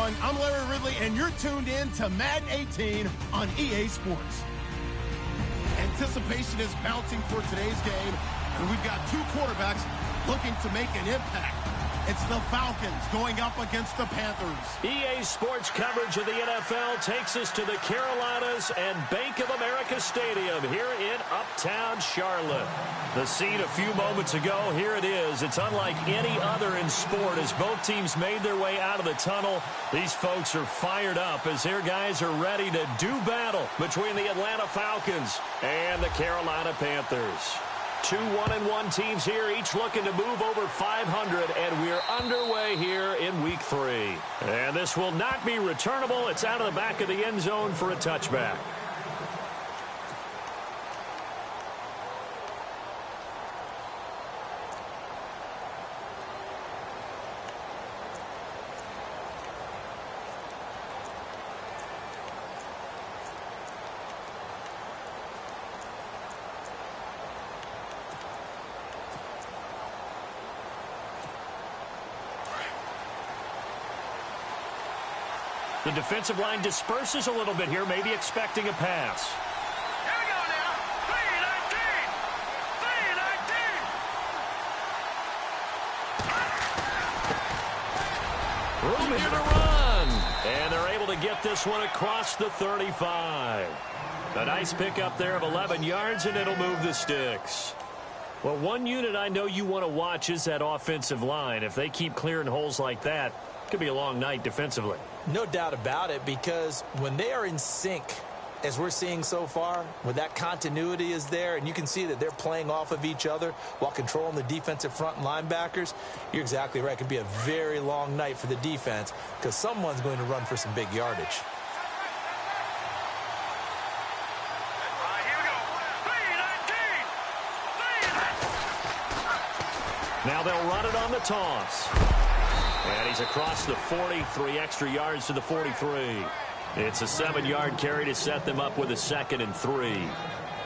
everyone. I'm Larry Ridley, and you're tuned in to Madden 18 on EA Sports. Anticipation is mounting for today's game, and we've got two quarterbacks looking to make an impact. It's the Falcons going up against the Panthers. EA Sports coverage of the NFL takes us to the Carolinas and Bank of America Stadium here in Uptown Charlotte. The scene a few moments ago, here it is. It's unlike any other in sport as both teams made their way out of the tunnel. These folks are fired up as their guys are ready to do battle between the Atlanta Falcons and the Carolina Panthers. Two 1-1 teams here, each looking to move over 500, and we're underway here in Week 3. And this will not be returnable. It's out of the back of the end zone for a touchback. The defensive line disperses a little bit here, maybe expecting a pass. Here we go now. 3-19. Room here to run. And they're able to get this one across the 35. A nice pickup there of 11 yards, and it'll move the sticks. Well, one unit I know you want to watch is that offensive line. If they keep clearing holes like that, it could be a long night defensively. No doubt about it, because when they are in sync, as we're seeing so far, when that continuity is there, and you can see that they're playing off of each other while controlling the defensive front and linebackers, you're exactly right. It could be a very long night for the defense because someone's going to run for some big yardage. Now they'll run it on the toss. And he's across the 40, 3 extra yards to the 43. It's a 7-yard carry to set them up with a 2nd and 3.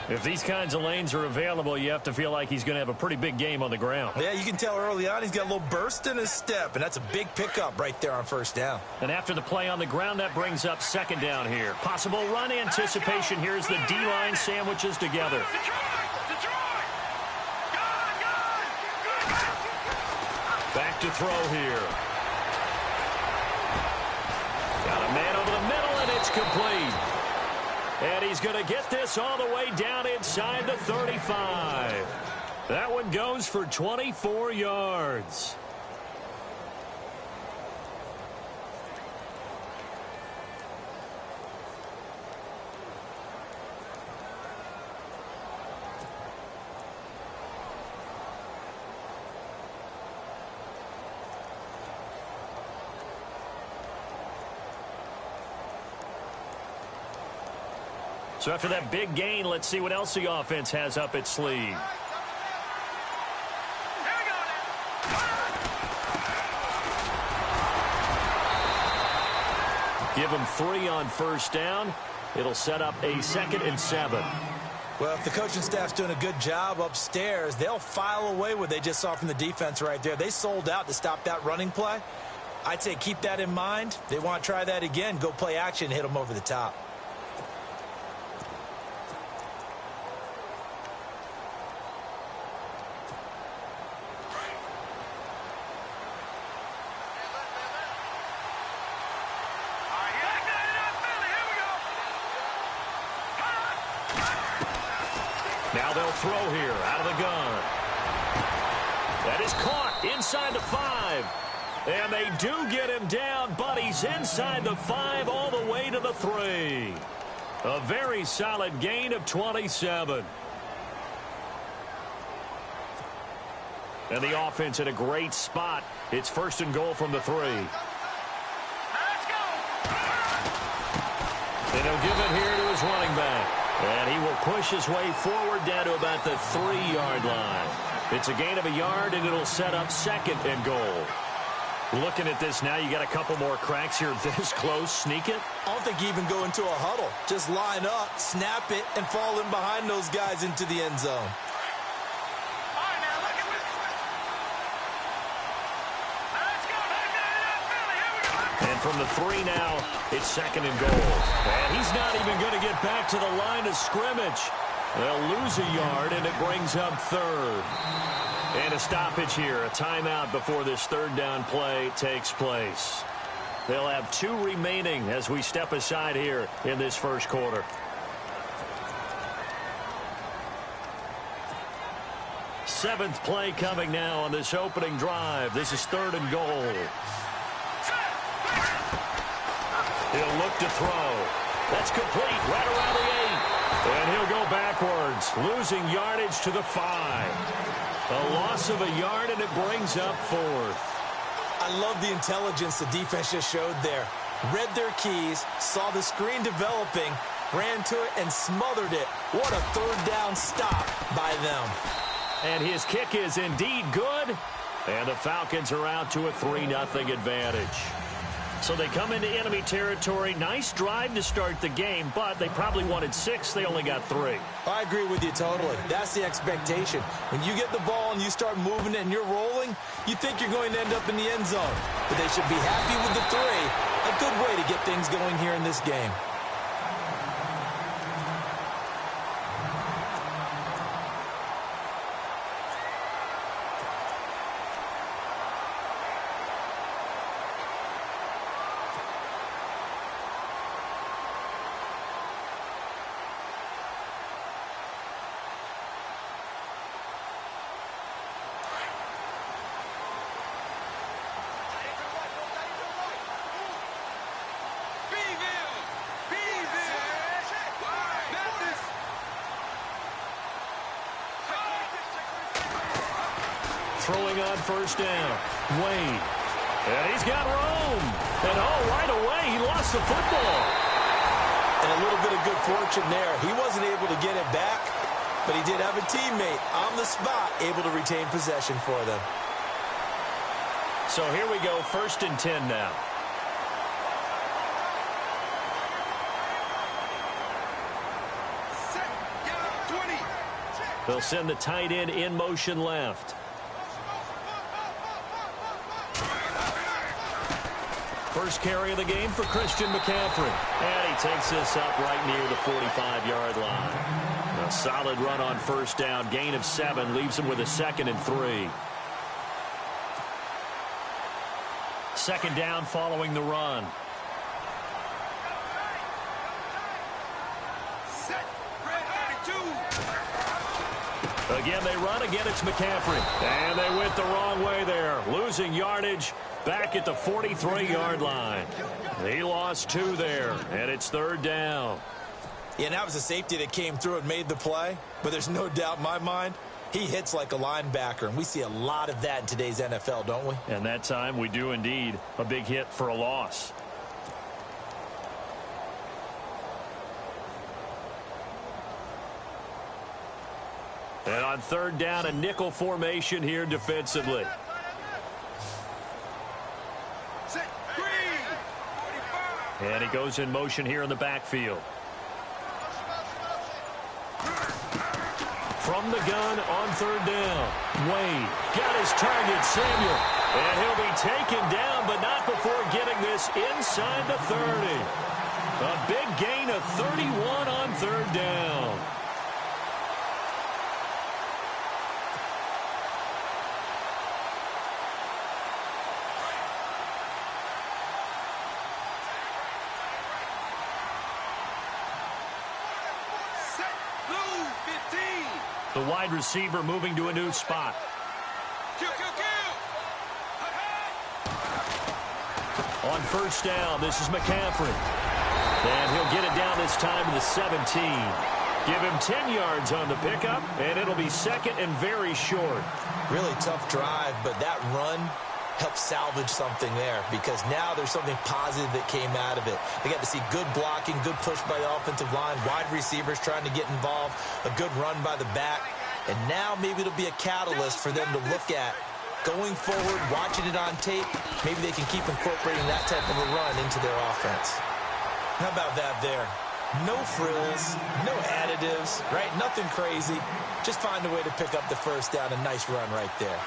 If these kinds of lanes are available, you have to feel like he's going to have a pretty big game on the ground. Yeah, you can tell early on he's got a little burst in his step, and that's a big pickup right there on first down. And after the play on the ground, that brings up 2nd down here. Possible run anticipation. Here's the D-line sandwiches together. Back to throw here. Got a man over the middle, and it's complete. And he's going to get this all the way down inside the 35. That one goes for 24 yards. So after that big gain, let's see what else the offense has up its sleeve. Give them 3 on first down. It'll set up a 2nd and 7. Well, if the coaching staff's doing a good job upstairs, they'll file away what they just saw from the defense right there. They sold out to stop that running play. I'd say keep that in mind. They want to try that again. Go play action, hit them over the top. Now they'll throw here out of the gun. That is caught inside the 5. And they do get him down, but he's inside the 5 all the way to the 3. A very solid gain of 27. And the offense in a great spot. It's 1st and goal from the 3. Let's go. And he'll give it here to his running back. And he will push his way forward down to about the 3-yard line. It's a gain of a yard, and it'll set up 2nd and goal. Looking at this now, you got a couple more cracks here this close. Sneak it? I don't think you even go into a huddle. Just line up, snap it, and fall in behind those guys into the end zone. And from the 3 now, it's 2nd and goal. And he's not even going to get back to the line of scrimmage. They'll lose a yard, and it brings up 3rd. And a stoppage here, a timeout before this 3rd down play takes place. They'll have 2 remaining as we step aside here in this first quarter. Seventh play coming now on this opening drive. This is 3rd and goal. He'll look to throw. That's complete right around the 8. And he'll go backwards, losing yardage to the 5. A loss of a yard, and it brings up 4th. I love the intelligence the defense just showed there. Read their keys, saw the screen developing, ran to it, and smothered it. What a 3rd down stop by them. And his kick is indeed good. And the Falcons are out to a 3-0 advantage. So they come into enemy territory. Nice drive to start the game, but they probably wanted 6. They only got 3. I agree with you totally. That's the expectation. When you get the ball and you start moving it and you're rolling, you think you're going to end up in the end zone. But they should be happy with the 3. A good way to get things going here in this game. Throwing on 1st down. Wade. And he's got room. And right away, he lost the football. And a little bit of good fortune there. He wasn't able to get it back, but he did have a teammate on the spot able to retain possession for them. So here we go, 1st and 10 now. They'll send the tight end in motion left. First carry of the game for Christian McCaffrey. And he takes this up right near the 45-yard line. A solid run on 1st down. Gain of 7 leaves him with a 2nd and 3. 2nd down following the run. Again, they run. Again, it's McCaffrey. And they went the wrong way there. Losing yardage back at the 43-yard line. He lost 2 there, and it's 3rd down. Yeah, and that was a safety that came through and made the play. But there's no doubt in my mind, he hits like a linebacker. And we see a lot of that in today's NFL, don't we? And that time we do indeed. A big hit for a loss. And on 3rd down, a nickel formation here defensively. And he goes in motion here in the backfield. From the gun on 3rd down. Wade got his target, Samuel. And he'll be taken down, but not before getting this inside the 30. A big gain of 31 on 3rd down. The wide receiver moving to a new spot. On 1st down, this is McCaffrey. And he'll get it down this time to the 17. Give him 10 yards on the pickup, and it'll be 2nd and very short. Really tough drive, but that run helped salvage something there because now there's something positive that came out of it. They got to see good blocking, good push by the offensive line, wide receivers trying to get involved, a good run by the back, and now maybe it'll be a catalyst for them to look at going forward, watching it on tape. Maybe they can keep incorporating that type of a run into their offense. How about that there? No frills, no additives, right? Nothing crazy. Just find a way to pick up the 1st down. A nice run right there.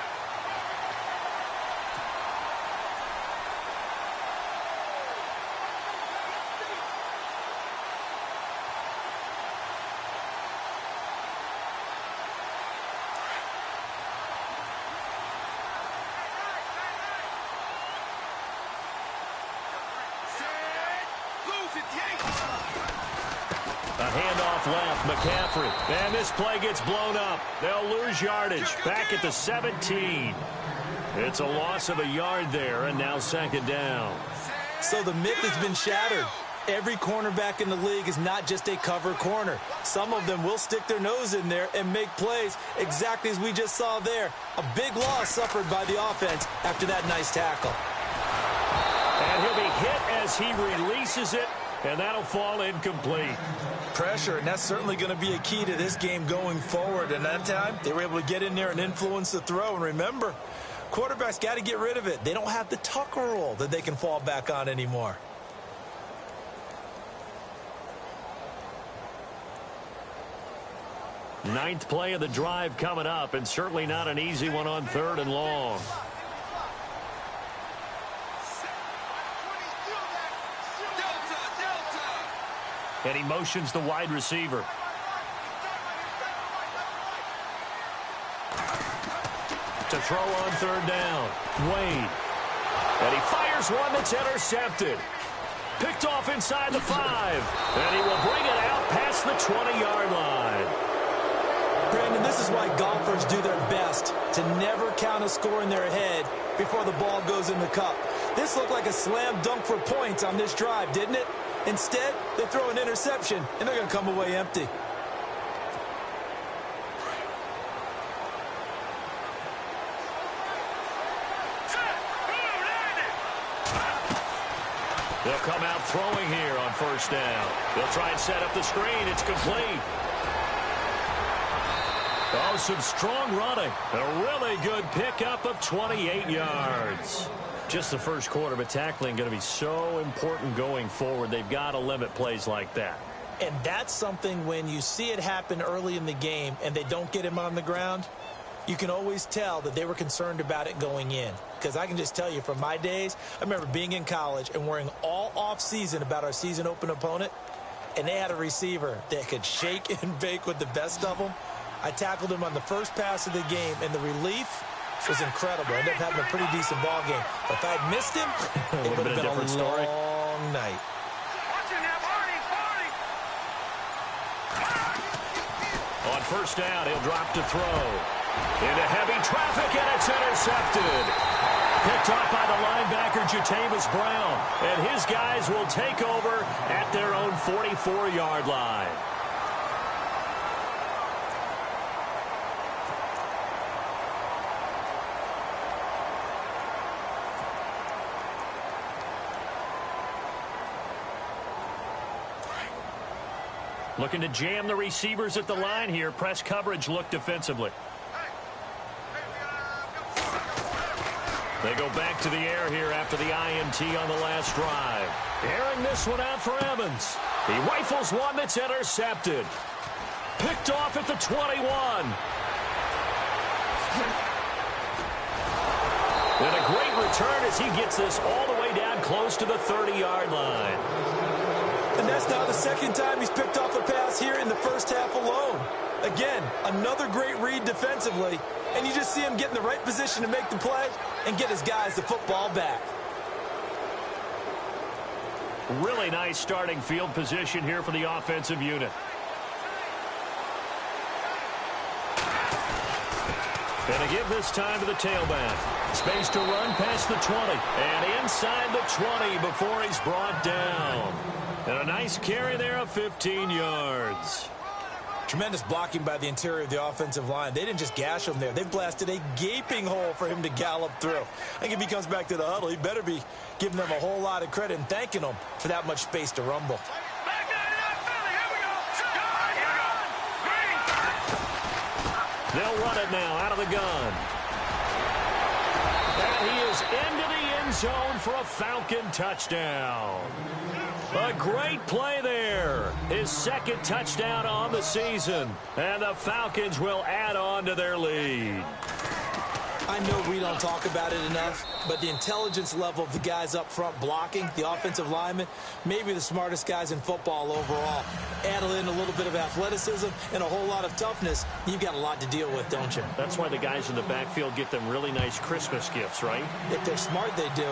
handoff left. McCaffrey. And this play gets blown up. They'll lose yardage. Back at the 17. It's a loss of a yard there, and now second down. So the myth has been shattered. Every cornerback in the league is not just a cover corner. Some of them will stick their nose in there and make plays exactly as we just saw there. A big loss suffered by the offense after that nice tackle. And he'll be hit as he releases it, and that'll fall incomplete. Pressure, and that's certainly going to be a key to this game going forward. And that time, they were able to get in there and influence the throw. And remember, quarterbacks got to get rid of it. They don't have the Tucker rule that they can fall back on anymore. Ninth play of the drive coming up, and certainly not an easy one on 3rd and long. And he motions the wide receiver. To throw on 3rd down. Wade. And he fires one that's intercepted. Picked off inside the 5. And he will bring it out past the 20-yard line. Brandon, this is why golfers do their best to never count a score in their head before the ball goes in the cup. This looked like a slam dunk for points on this drive, didn't it? Instead, they throw an interception, and they're going to come away empty. They'll come out throwing here on 1st down. They'll try and set up the screen. It's complete. Oh, some strong running. A really good pickup of 28 yards. Just the first quarter, but tackling going to be so important going forward. They've got to limit plays like that. And that's something when you see it happen early in the game and they don't get him on the ground, you can always tell that they were concerned about it going in. Because I can just tell you from my days, I remember being in college and worrying all off-season about our season open opponent, and they had a receiver that could shake and bake with the best of them. I tackled him on the first pass of the game, and the relief was incredible. I ended up having a pretty decent ball game. But if I had missed him, it would have been a long night. On 1st down, he'll drop to throw. Into heavy traffic, and it's intercepted. Picked up by the linebacker, Jatavis Brown. And his guys will take over at their own 44-yard line. Looking to jam the receivers at the line here. Press coverage look defensively. They go back to the air here after the INT on the last drive. Airing this one out for Evans. He rifles one that's intercepted. Picked off at the 21. And a great return as he gets this all the way down close to the 30-yard line. And that's now the second time he's picked off a pass here in the first half alone. Again, another great read defensively, and you just see him get in the right position to make the play and get his guys the football back. Really nice starting field position here for the offensive unit. And to give this time to the tailback. Space to run past the 20. And inside the 20 before he's brought down. And a nice carry there of 15 yards. Tremendous blocking by the interior of the offensive line. They didn't just gash him there. They blasted a gaping hole for him to gallop through. I think if he comes back to the huddle, he better be giving them a whole lot of credit and thanking them for that much space to rumble. They'll run it now out of the gun. And he is into the end zone for a Falcon touchdown. A great play there. His second touchdown on the season. And the Falcons will add on to their lead. I know we don't talk about it enough, but the intelligence level of the guys up front blocking, the offensive linemen, maybe the smartest guys in football overall. Add in a little bit of athleticism and a whole lot of toughness, you've got a lot to deal with, don't you? That's why the guys in the backfield get them really nice Christmas gifts, right? If they're smart, they do.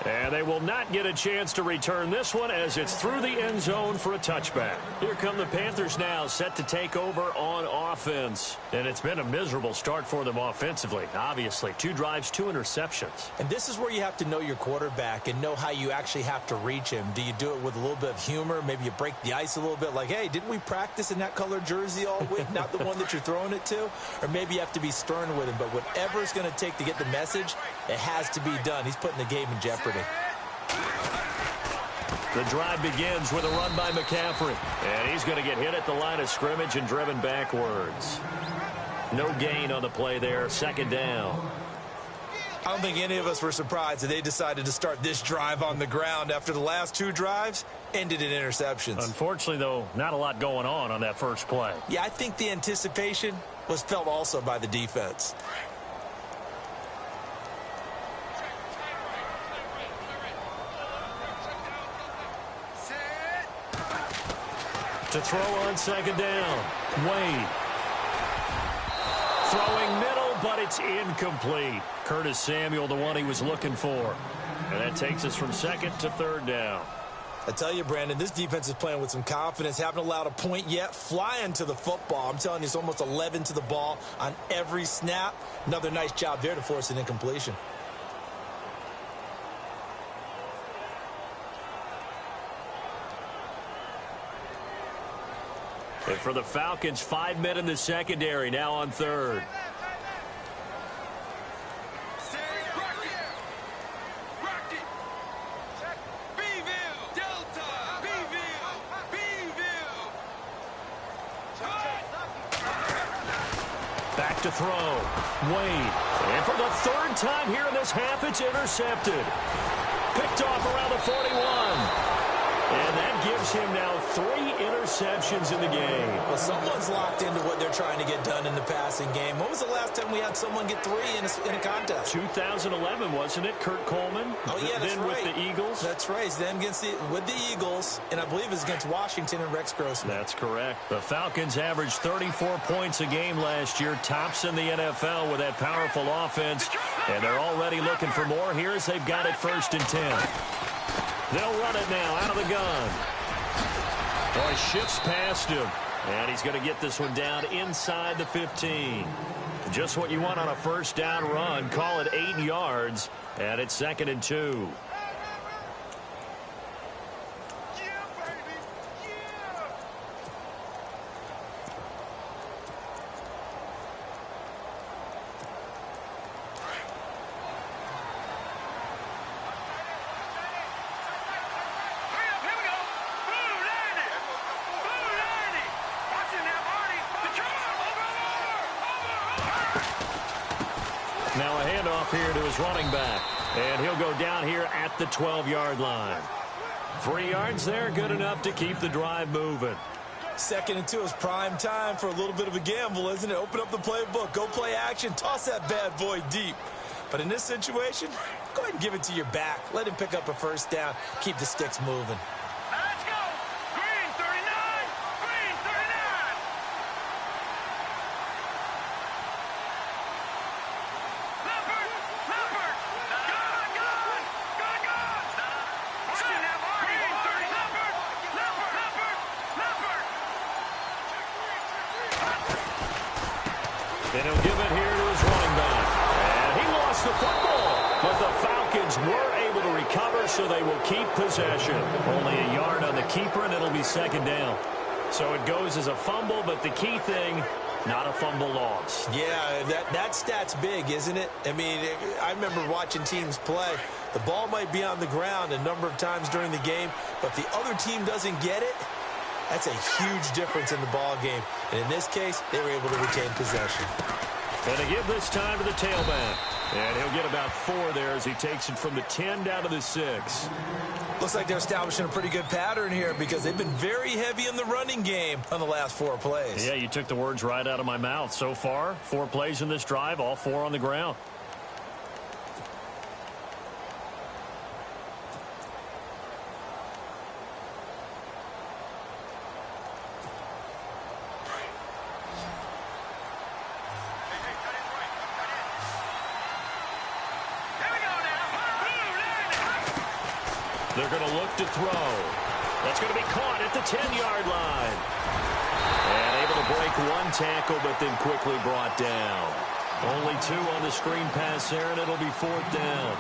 And they will not get a chance to return this one as it's through the end zone for a touchback. Here come the Panthers now, set to take over on offense. And it's been a miserable start for them offensively. Obviously, 2 drives, 2 interceptions. And this is where you have to know your quarterback and know how you actually have to reach him. Do you do it with a little bit of humor? Maybe you break the ice a little bit like, hey, didn't we practice in that colored jersey all week? Not the one that you're throwing it to? Or maybe you have to be stern with him. But whatever it's going to take to get the message, it has to be done. He's putting the game in jeopardy. The drive begins with a run by McCaffrey. And he's going to get hit at the line of scrimmage and driven backwards. No gain on the play there. Second down. I don't think any of us were surprised that they decided to start this drive on the ground after the last 2 drives ended in interceptions. Unfortunately, though, not a lot going on that first play. Yeah, I think the anticipation was felt also by the defense. To throw on second down. Wade. Throwing middle, but it's incomplete. Curtis Samuel, the one he was looking for. And that takes us from second to third down. I tell you, Brandon, this defense is playing with some confidence. Haven't allowed a point yet. Flying to the football. I'm telling you, it's almost 11 to the ball on every snap. Another nice job there to force an incompletion. And for the Falcons, 5 men in the secondary, now on third. Back to throw. Wade. And for the 3rd time here in this half, it's intercepted. Picked off around the 41. And that gives him now 3 interceptions in the game. Well, someone's locked into what they're trying to get done in the passing game. When was the last time we had someone get 3 in a contest? 2011, wasn't it? Kurt Coleman. Oh, yeah, that's then right. With the Eagles. That's right. Then with the Eagles, and I believe it's against Washington and Rex Grossman. That's correct. The Falcons averaged 34 points a game last year, tops in the NFL with that powerful offense, and they're already looking for more here as they've got it 1st and 10. They'll run it now out of the gun. Boy, shifts past him. And he's going to get this one down inside the 15. Just what you want on a 1st down run. Call it 8 yards. And it's 2nd and 2. Now a handoff here to his running back. And he'll go down here at the 12-yard line. 3 yards there, good enough to keep the drive moving. 2nd and 2 is prime time for a little bit of a gamble, isn't it? Open up the playbook, go play action, toss that bad boy deep. But in this situation, go ahead and give it to your back. Let him pick up a 1st down, keep the sticks moving. Let's go! Green 39! Green 39! Leopard! Leopard! Gone! Watching that body! Green 30! Leopard! Leopard! Leopard! And he'll give it here to his running back. And he lost the football. But the Falcons were able to recover, so they will keep possession. Only a yard on the keeper, and it'll be 2nd down. So it goes as a fumble, but the key thing, not a fumble loss. Yeah, that stat's big, isn't it? I mean, I remember watching teams play. The ball might be on the ground a number of times during the game, but if the other team doesn't get it, that's a huge difference in the ball game. And in this case, they were able to retain possession. And to give this time to the tailback. And he'll get about 4 there as he takes it from the 10 down to the 6. Looks like they're establishing a pretty good pattern here because they've been very heavy in the running game on the last 4 plays. Yeah, you took the words right out of my mouth. So far, 4 plays in this drive, all 4 on the ground. They're going to look to throw. That's going to be caught at the 10-yard line. And able to break one tackle, but then quickly brought down. Only 2 on the screen pass there, and it'll be 4th down.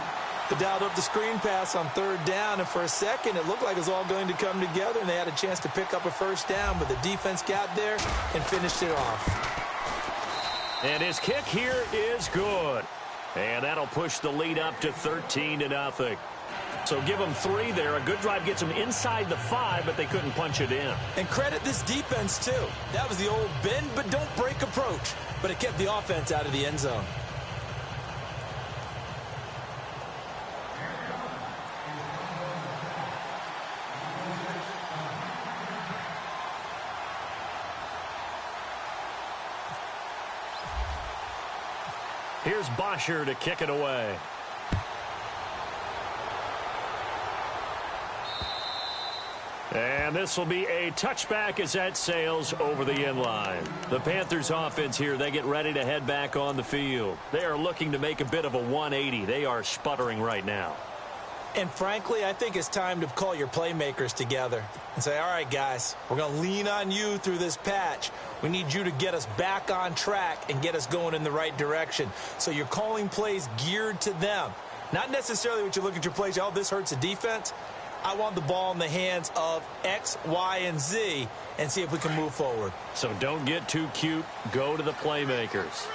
They dialed up the screen pass on 3rd down, and for a second, it looked like it was all going to come together, and they had a chance to pick up a 1st down, but the defense got there and finished it off. And his kick here is good. And that'll push the lead up to 13-0. So give them 3 there. A good drive gets them inside the 5, but they couldn't punch it in. And credit this defense, too. That was the old bend but don't break approach, but it kept the offense out of the end zone. Here's Bosher to kick it away. And this will be a touchback as that sails over the end line. The Panthers offense here, they get ready to head back on the field. They are looking to make a bit of a 180. They are sputtering right now. And frankly, I think it's time to call your playmakers together and say, all right, guys, we're going to lean on you through this patch. We need you to get us back on track and get us going in the right direction. So you're calling plays geared to them. Not necessarily what you look at your plays, oh, this hurts the defense. I want the ball in the hands of X, Y, and Z and see if we can move forward. So don't get too cute. Go to the playmakers.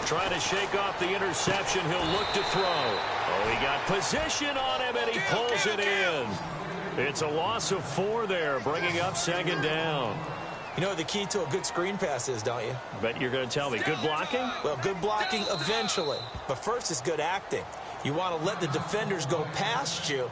Trying to shake off the interception. He'll look to throw. Oh, he got position on him, and he pulls it in. It's a loss of 4 there, bringing up 2nd down. You know what the key to a good screen pass is, don't you? Bet you're going to tell me. Good blocking? Well, good blocking eventually. But first is good acting. You want to let the defenders go past you,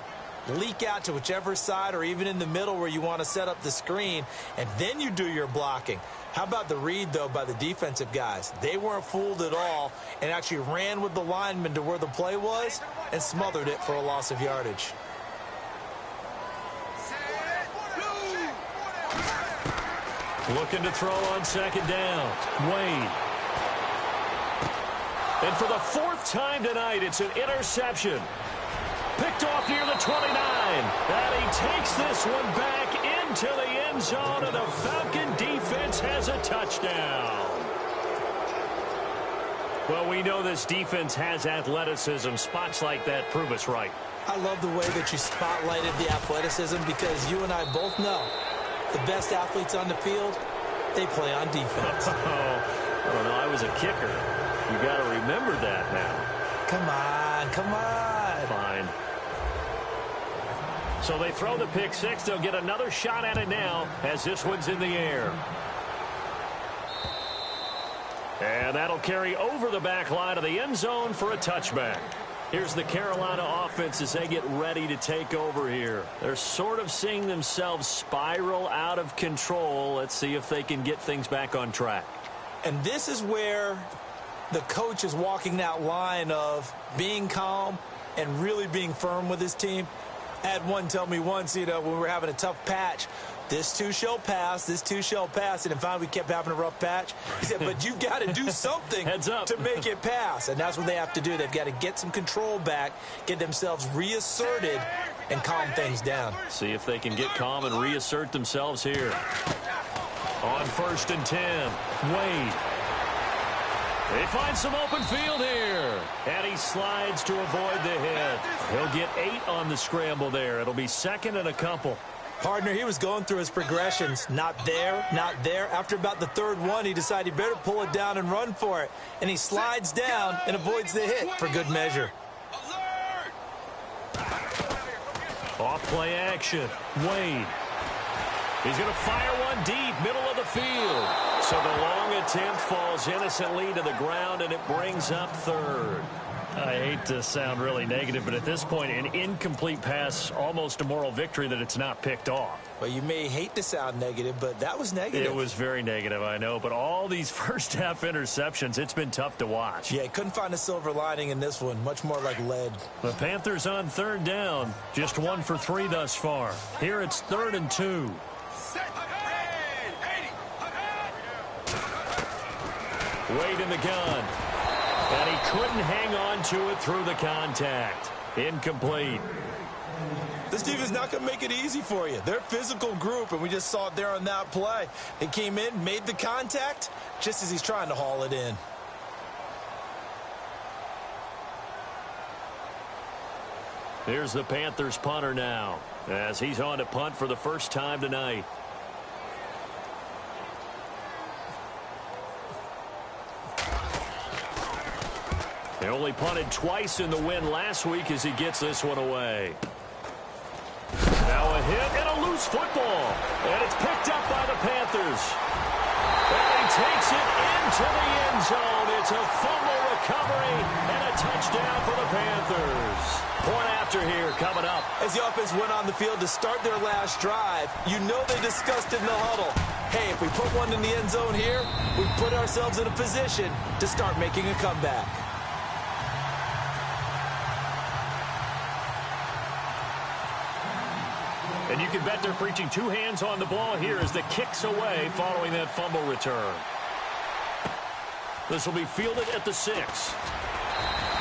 leak out to whichever side or even in the middle where you want to set up the screen, and then you do your blocking. How about the read, though, by the defensive guys? They weren't fooled at all and actually ran with the lineman to where the play was and smothered it for a loss of yardage. Looking to throw on 2nd down. Wade. And for the 4th time tonight, it's an interception. Picked off near the 29. And he takes this one back into the end zone, and the Falcon defense has a touchdown. Well, we know this defense has athleticism. Spots like that prove us right. I love the way that you spotlighted the athleticism because you and I both know the best athletes on the field, they play on defense. Oh, I don't know. I was a kicker. You got to remember that now. Come on, come on. Fine. So they throw the pick 6. They'll get another shot at it now as this one's in the air. And that'll carry over the back line of the end zone for a touchback. Here's the Carolina offense as they get ready to take over here. They're sort of seeing themselves spiral out of control. Let's see if they can get things back on track. And this is where the coach is walking that line of being calm and really being firm with his team. I had one tell me once, when we were having a tough patch, this too shall pass, this too shall pass. And finally, we kept having a rough patch. He said, but you've got to do something Heads up. to make it pass. And that's what they have to do. They've got to get some control back, get themselves reasserted, and calm things down. See if they can get calm and reassert themselves here. On 1st and 10, Wade. They find some open field here. And he slides to avoid the hit. He'll get 8 on the scramble there. It'll be 2nd and a couple. Partner, he was going through his progressions. Not there, not there. After about the 3rd one, he decided he better pull it down and run for it. And he slides down and avoids the hit for good measure. Off play action. Wade. He's going to fire one deep, middle of the field. So the long attempt falls innocently to the ground, and it brings up 3rd. I hate to sound really negative, but at this point, an incomplete pass, almost a moral victory that it's not picked off. Well, you may hate to sound negative, but that was negative. It was very negative, I know. But all these first-half interceptions, it's been tough to watch. Yeah, couldn't find a silver lining in this one. Much more like lead. The Panthers on 3rd down. Just 1 for 3 thus far. Here it's 3rd and 2. Wade in the gun. And he couldn't hang on to it through the contact. Incomplete. This team is not going to make it easy for you. They're a physical group, and we just saw it there on that play. He came in, made the contact, just as he's trying to haul it in. Here's the Panthers punter now, as he's on to punt for the first time tonight. They only punted twice in the win last week as he gets this one away. Now a hit and a loose football. And it's picked up by the Panthers. And he takes it into the end zone. It's a fumble recovery and a touchdown for the Panthers. Point after here coming up. As the offense went on the field to start their last drive, you know they discussed in the huddle, hey, if we put one in the end zone here, we put ourselves in a position to start making a comeback. And you can bet they're preaching two hands on the ball here as the kick's away following that fumble return. This will be fielded at the 6.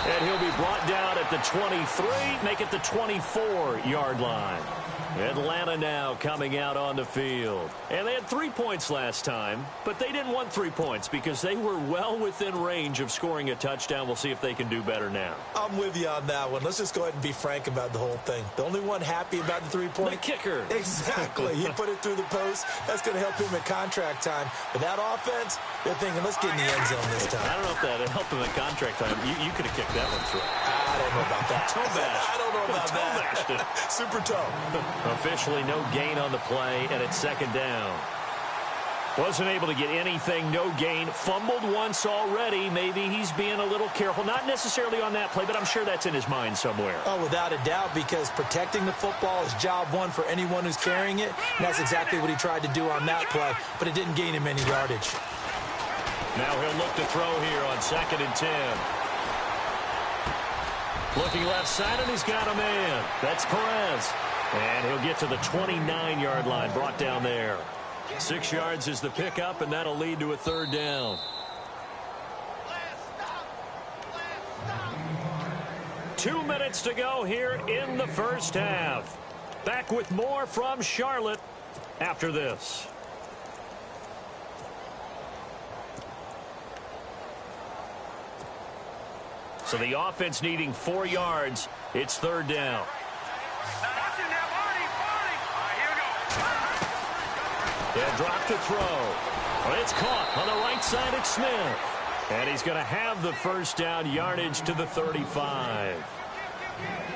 And he'll be brought down at the 23, make it the 24-yard line. Atlanta now coming out on the field. And they had 3 points last time, but they didn't want 3 points because they were well within range of scoring a touchdown. We'll see if they can do better now. I'm with you on that one. Let's just go ahead and be frank about the whole thing. The only one happy about the 3-point. The kicker. Exactly. He put it through the post. That's going to help him at contract time. But that offense, they're thinking, let's get in the end zone this time. I don't know if that helped him at contract time. You could have kicked that one through. I don't know about that. Toe bash. I don't know about toe bashed it. Super toe. Officially no gain on the play, and it's second down. Wasn't able to get anything, no gain. Fumbled once already. Maybe he's being a little careful. Not necessarily on that play, but I'm sure that's in his mind somewhere. Oh, without a doubt, because protecting the football is job one for anyone who's carrying it. And that's exactly what he tried to do on that play, but it didn't gain him any yardage. Now he'll look to throw here on 2nd and 10. Looking left side, and he's got a man. That's Perez. And he'll get to the 29-yard line, brought down there. 6 yards is the pickup, and that'll lead to a third down. Two minutes to go here in the first half. Back with more from Charlotte after this. So the offense needing 4 yards. It's third down. And drop to throw. Well, it's caught on the right side at Smith. And he's going to have the first down, yardage to the 35.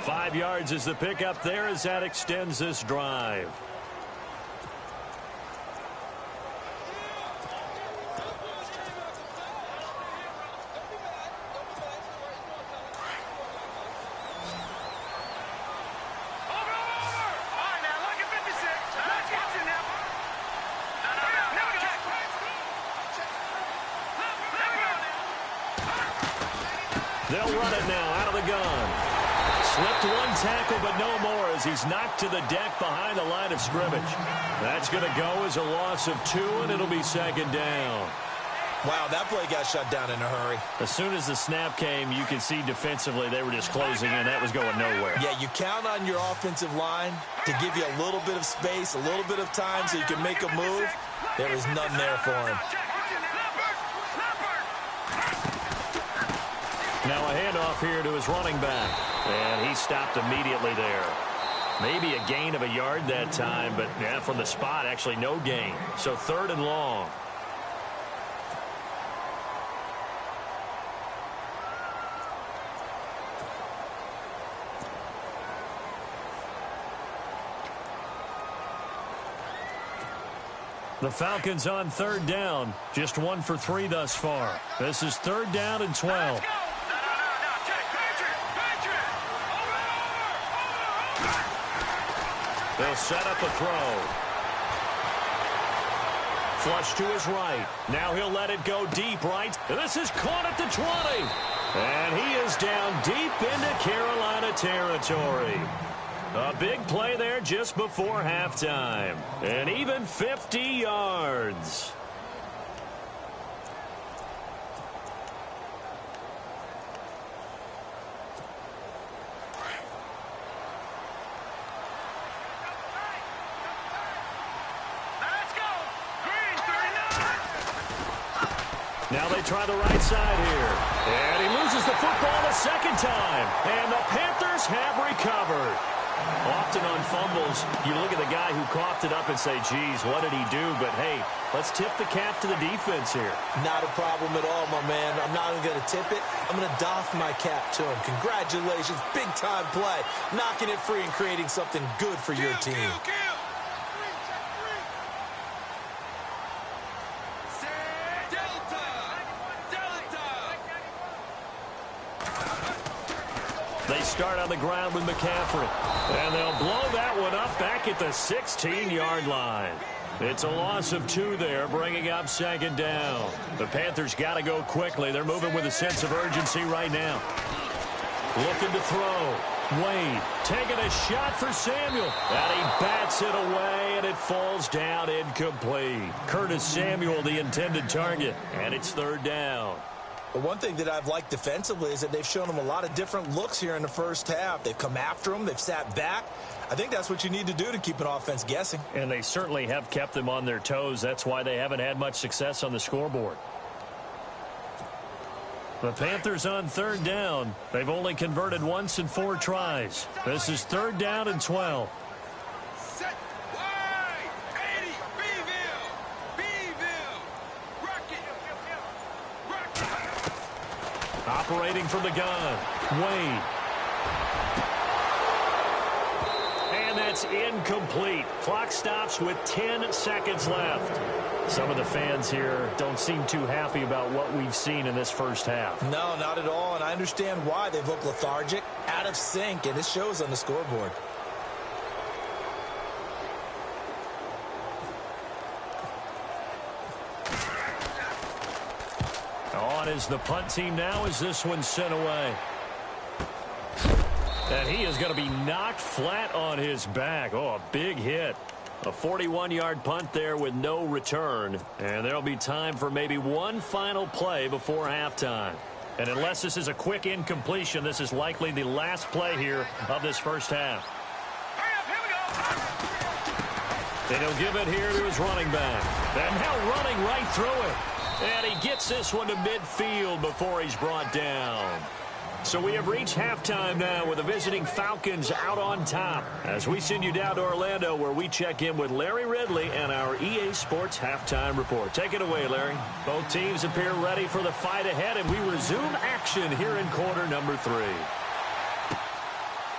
5 yards is the pickup there as that extends this drive. They'll run it now out of the gun. Slipped one tackle, but no more as he's knocked to the deck behind the line of scrimmage. That's going to go as a loss of 2, and it'll be second down. Wow, that play got shut down in a hurry. As soon as the snap came, you could see defensively they were just closing in. That was going nowhere. Yeah, you count on your offensive line to give you a little bit of space, a little bit of time so you can make a move. There was none there for him. Now a handoff here to his running back. And he stopped immediately there. Maybe a gain of a yard that time, but yeah, from the spot, actually no gain. So 3rd and long. The Falcons on 3rd down. Just 1 for 3 thus far. This is 3rd down and 12. They'll set up a throw. Flush to his right. Now he'll let it go deep right. This is caught at the 20. And he is down deep into Carolina territory. A big play there just before halftime. And even 50 yards. Now they try the right side here. And he loses the football the second time. And the Panthers have recovered. Often on fumbles, you look at the guy who coughed it up and say, geez, what did he do? But, hey, let's tip the cap to the defense here. Not a problem at all, my man. I'm not even going to tip it. I'm going to doff my cap to him. Congratulations. Big-time play. Knocking it free and creating something good for your team. They start on the ground with McCaffrey. And they'll blow that one up back at the 16-yard line. It's a loss of 2 there, bringing up second down. The Panthers got to go quickly. They're moving with a sense of urgency right now. Looking to throw. Wade taking a shot for Samuel. And he bats it away, and it falls down incomplete. Curtis Samuel, the intended target. And it's third down. But one thing that I've liked defensively is that they've shown them a lot of different looks here in the first half. They've come after them. They've sat back. I think that's what you need to do to keep an offense guessing. And they certainly have kept them on their toes. That's why they haven't had much success on the scoreboard. The Panthers on third down. They've only converted once in 4 tries. This is third down and 12. Operating from the gun, Wade. And that's incomplete. Clock stops with 10 seconds left. Some of the fans here don't seem too happy about what we've seen in this first half. No, not at all, and I understand why. They've looked lethargic, out of sync, and it shows on the scoreboard. On is the punt team now as this one's sent away. And he is going to be knocked flat on his back. Oh, a big hit. A 41-yard punt there with no return. And there'll be time for maybe one final play before halftime. And unless this is a quick incompletion, this is likely the last play here of this first half. And he'll give it here to his running back. And now running right through it. And he gets this one to midfield before he's brought down. So we have reached halftime now with the visiting Falcons out on top. As we send you down to Orlando where we check in with Larry Ridley and our EA Sports Halftime Report. Take it away, Larry. Both teams appear ready for the fight ahead, and we resume action here in quarter number 3.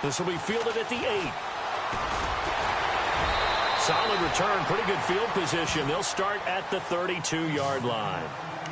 This will be fielded at the 8. Solid return, pretty good field position. They'll start at the 32-yard line.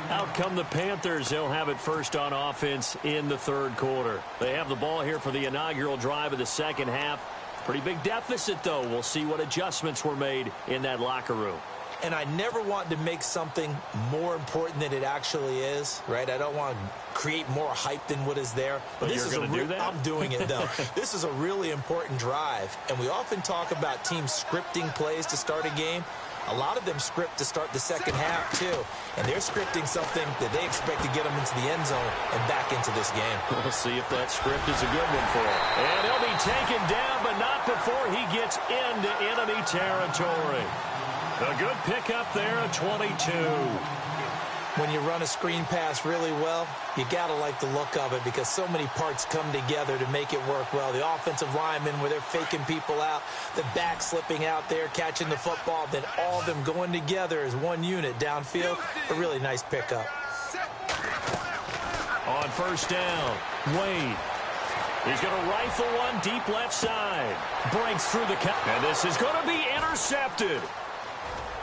Out come the Panthers. They'll have it first on offense in the third quarter. They have the ball here for the inaugural drive of the second half. Pretty big deficit, though. We'll see what adjustments were made in that locker room. And I never want to make something more important than it actually is, right? I don't want to create more hype than what is there. But this you're going to do that? I'm doing it, though. This is a really important drive. And we often talk about teams scripting plays to start a game. A lot of them script to start the second half, too. And they're scripting something that they expect to get them into the end zone and back into this game. We'll see if that script is a good one for him. And he'll be taken down, but not before he gets into enemy territory. A good pickup there at 22. When you run a screen pass really well, you got to like the look of it because so many parts come together to make it work well. The offensive linemen where they're faking people out, the back slipping out there, catching the football, then all of them going together as one unit downfield. A really nice pickup. On first down, Wade. He's going to rifle one deep left side. Breaks through the count. And this is going to be intercepted.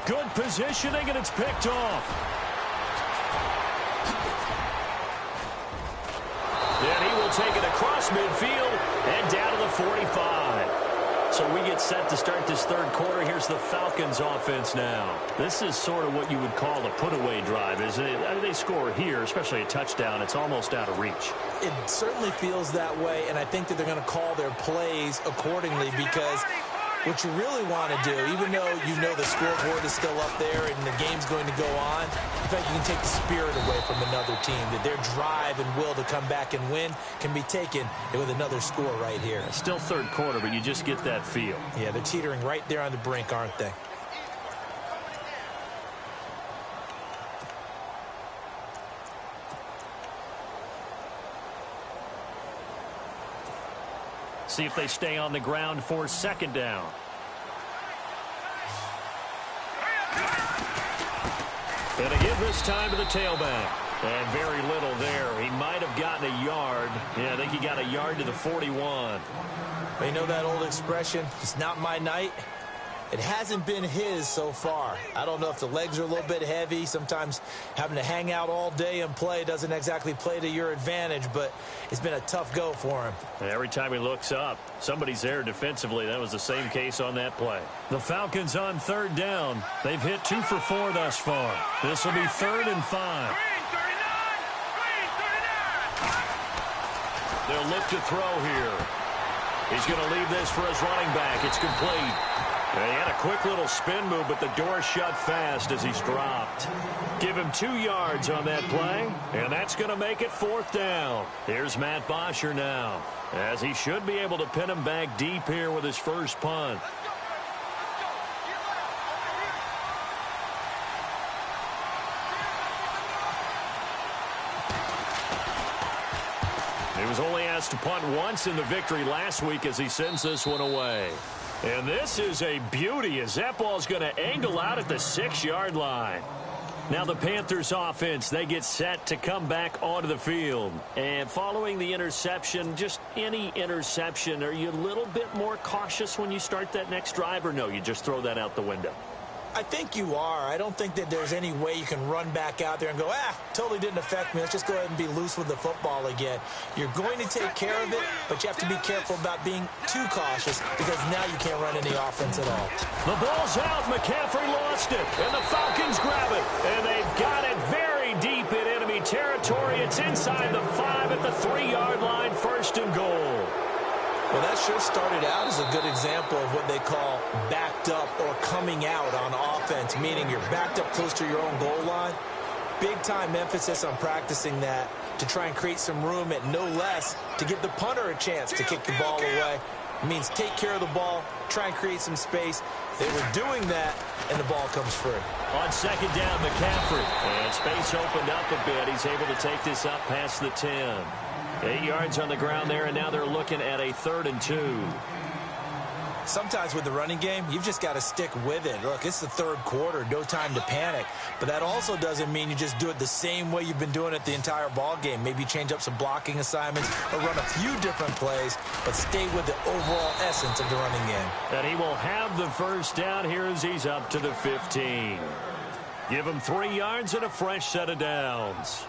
Good positioning, and it's picked off. And he will take it across midfield and down to the 45. So we get set to start this third quarter. Here's the Falcons offense now. This is sort of what you would call a put-away drive, isn't it? I mean, they score here, especially a touchdown. It's almost out of reach. It certainly feels that way, and I think that they're going to call their plays accordingly because what you really want to do, even though you know the scoreboard is still up there and the game's going to go on, in fact, you can take the spirit away from another team, that their drive and will to come back and win can be taken with another score right here. Still third quarter, but you just get that feel. Yeah, they're teetering right there on the brink, aren't they? See if they stay on the ground for second down. And to give this time to the tailback. And very little there. He might have gotten a yard. Yeah, I think he got a yard to the 41. You know that old expression, it's not my night? It hasn't been his so far. I don't know if the legs are a little bit heavy. Sometimes having to hang out all day and play doesn't exactly play to your advantage, but it's been a tough go for him. Every time he looks up, somebody's there defensively. That was the same case on that play. The Falcons on third down. They've hit 2 for 4 thus far. This will be 3rd and 5. They'll look to throw here. He's going to leave this for his running back. It's complete. And he had a quick little spin move, but the door shut fast as he's dropped. Give him 2 yards on that play, and that's going to make it 4th down. Here's Matt Bosher now, as he should be able to pin him back deep here with his first punt. He was only asked to punt once in the victory last week as he sends this one away. And this is a beauty as that ball's going to angle out at the 6-yard line. Now the Panthers offense, they get set to come back onto the field. And following the interception, just any interception, are you a little bit more cautious when you start that next drive, or no, you just throw that out the window? I think you are. I don't think that there's any way you can run back out there and go, totally didn't affect me. Let's just go ahead and be loose with the football again. You're going to take care of it, but you have to be careful about being too cautious because now you can't run any offense at all. The ball's out. McCaffrey lost it, and the Falcons grab it. And they've got it very deep in enemy territory. It's inside the 5 at the 3-yard line, 1st and goal. Well, that sure started out as a good example of what they call backed up or coming out on offense, meaning you're backed up close to your own goal line. Big-time emphasis on practicing that to try and create some room at no less to give the punter a chance to kick the ball away. It means take care of the ball, try and create some space. They were doing that, and the ball comes free. On 2nd down, McCaffrey. And space opened up a bit. He's able to take this up past the 10. 8 yards on the ground there, and now they're looking at a 3rd and 2. Sometimes with the running game, you've just got to stick with it. Look, it's the 3rd quarter, no time to panic. But that also doesn't mean you just do it the same way you've been doing it the entire ball game. Maybe change up some blocking assignments or run a few different plays, but stay with the overall essence of the running game. And he will have the 1st down here as he's up to the 15. Give him 3 yards and a fresh set of downs.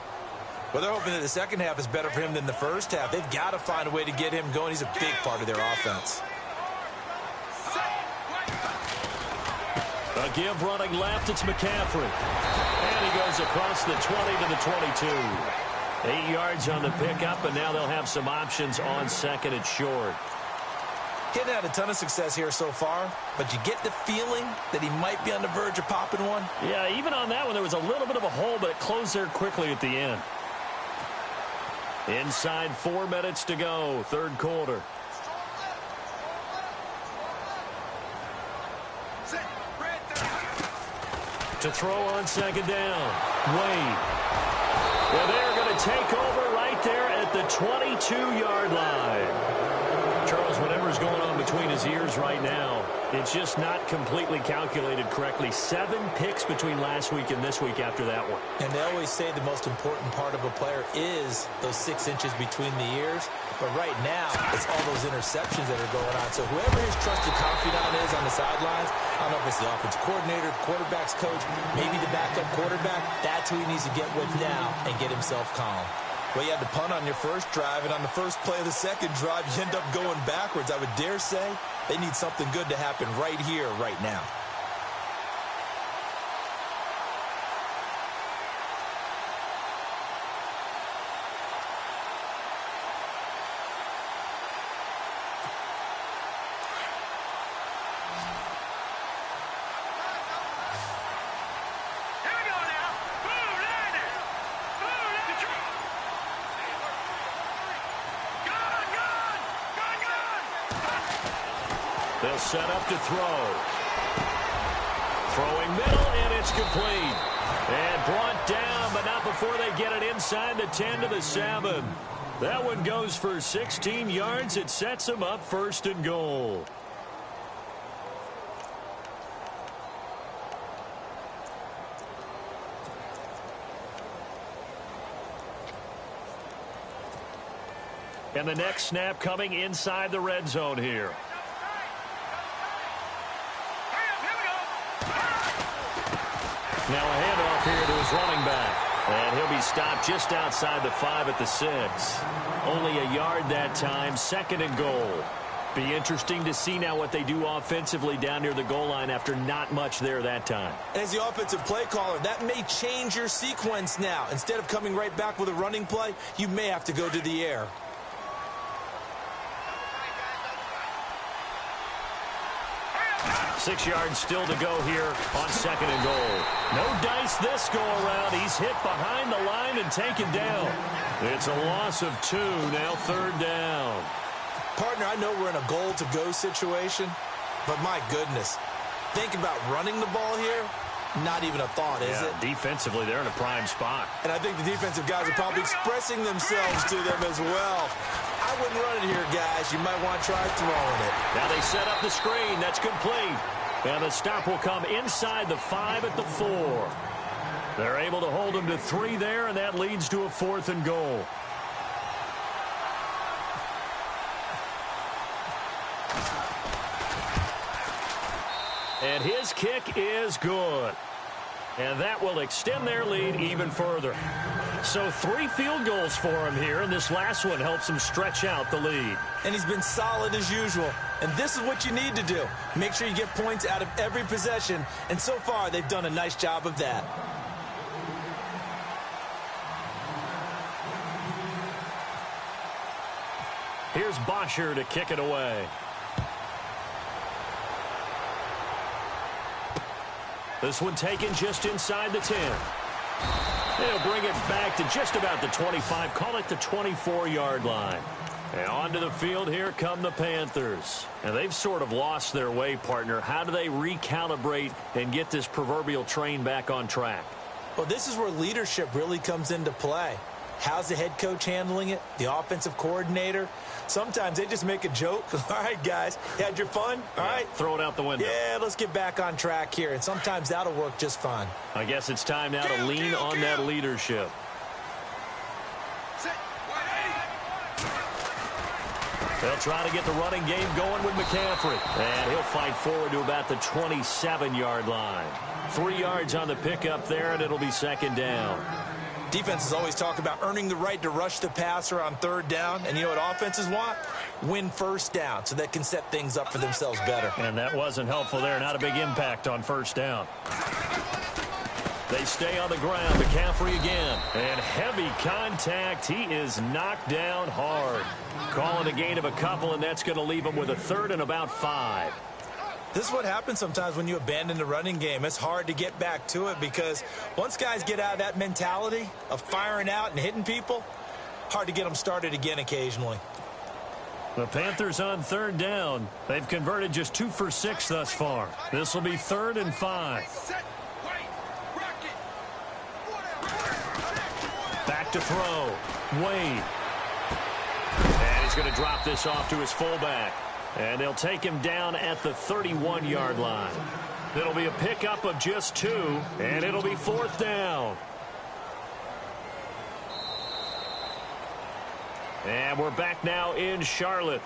Well, they're hoping that the second half is better for him than the first half. They've got to find a way to get him going. He's a big part of their offense. A give running left, it's McCaffrey. And he goes across the 20 to the 22. 8 yards on the pickup, and now they'll have some options on 2nd and short. He hadn't had a ton of success here so far, but you get the feeling that he might be on the verge of popping one. Yeah, even on that one, there was a little bit of a hole, but it closed there quickly at the end. Inside 4 minutes to go, 3rd quarter. To throw on 2nd down. Wade. Well, they're going to take over right there at the 22-yard line. Charles, whatever's going on between his ears right now, it's just not completely calculated correctly. 7 picks between last week and this week after that one. And they always say the most important part of a player is those 6 inches between the ears. But right now, it's all those interceptions that are going on. So whoever his trusted confidant is on the sidelines, I don't know if it's the offensive coordinator, the quarterback's coach, maybe the backup quarterback, that's who he needs to get with now and get himself calm. Well, you had to punt on your first drive, and on the first play of the second drive, you end up going backwards. I would dare say they need something good to happen right here, right now. They'll set up to throw. Throwing middle, and it's complete. And brought down, but not before they get it inside the 10 to the 7. That one goes for 16 yards. It sets him up first and goal. And the next snap coming inside the red zone here. Now a handoff here to his running back. And he'll be stopped just outside the 5 at the 6. Only a yard that time, second and goal. Be interesting to see now what they do offensively down near the goal line after not much there that time. As the offensive play caller, that may change your sequence now. Instead of coming right back with a running play, you may have to go to the air. 6 yards still to go here on second and goal. No dice this go around. He's hit behind the line and taken down. It's a loss of 2, now third down. Partner, I know we're in a goal-to-go situation, but my goodness, think about running the ball here. Not even a thought, is it? Defensively, they're in a prime spot. And I think the defensive guys are probably expressing themselves to them as well. I wouldn't run it here, guys. You might want to try throwing it. Now they set up the screen. That's complete. And the stop will come inside the 5 at the 4. They're able to hold him to 3 there, and that leads to a 4th and goal. And his kick is good. And that will extend their lead even further. So 3 field goals for him here, and this last one helps him stretch out the lead. And he's been solid as usual. And this is what you need to do. Make sure you get points out of every possession. And so far, they've done a nice job of that. Here's Bosher to kick it away. This one taken just inside the 10. They'll bring it back to just about the 25. Call it the 24-yard line. And onto the field, here come the Panthers. And they've sort of lost their way, partner. How do they recalibrate and get this proverbial train back on track? Well, this is where leadership really comes into play. How's the head coach handling it? The offensive coordinator? Sometimes they just make a joke. All right, guys, you had your fun? All right. Throw it out the window. Yeah, let's get back on track here. And sometimes that'll work just fine. I guess it's time now to lean on that leadership. They'll try to get the running game going with McCaffrey. And he'll fight forward to about the 27-yard line. 3 yards on the pickup there, and it'll be second down. Defenses always talk about earning the right to rush the passer on third down. And you know what offenses want? Win first down so they can set things up for themselves better. And that wasn't helpful there. Not a big impact on first down. They stay on the ground. McCaffrey again. And heavy contact. He is knocked down hard. Calling a gain of a couple, and that's going to leave him with a third and about 5. This is what happens sometimes when you abandon the running game. It's hard to get back to it because once guys get out of that mentality of firing out and hitting people, hard to get them started again occasionally. The Panthers on third down. They've converted just 2 for 6 thus far. This will be 3rd and 5. Back to throw. Wade. And he's going to drop this off to his fullback. And they'll take him down at the 31-yard line. It'll be a pickup of just 2, and it'll be 4th down. And we're back now in Charlotte.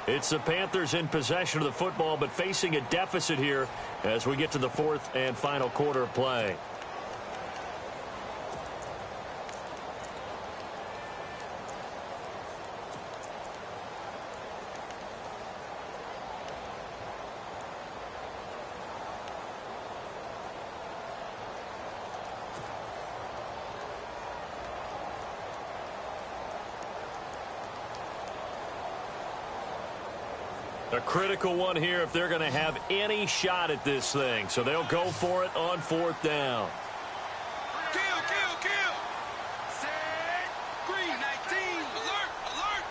It's the Panthers in possession of the football, but facing a deficit here as we get to the 4th and final quarter of play. A critical one here if they're going to have any shot at this thing. So they'll go for it on 4th down. Kill. Set. Green 19. Alert.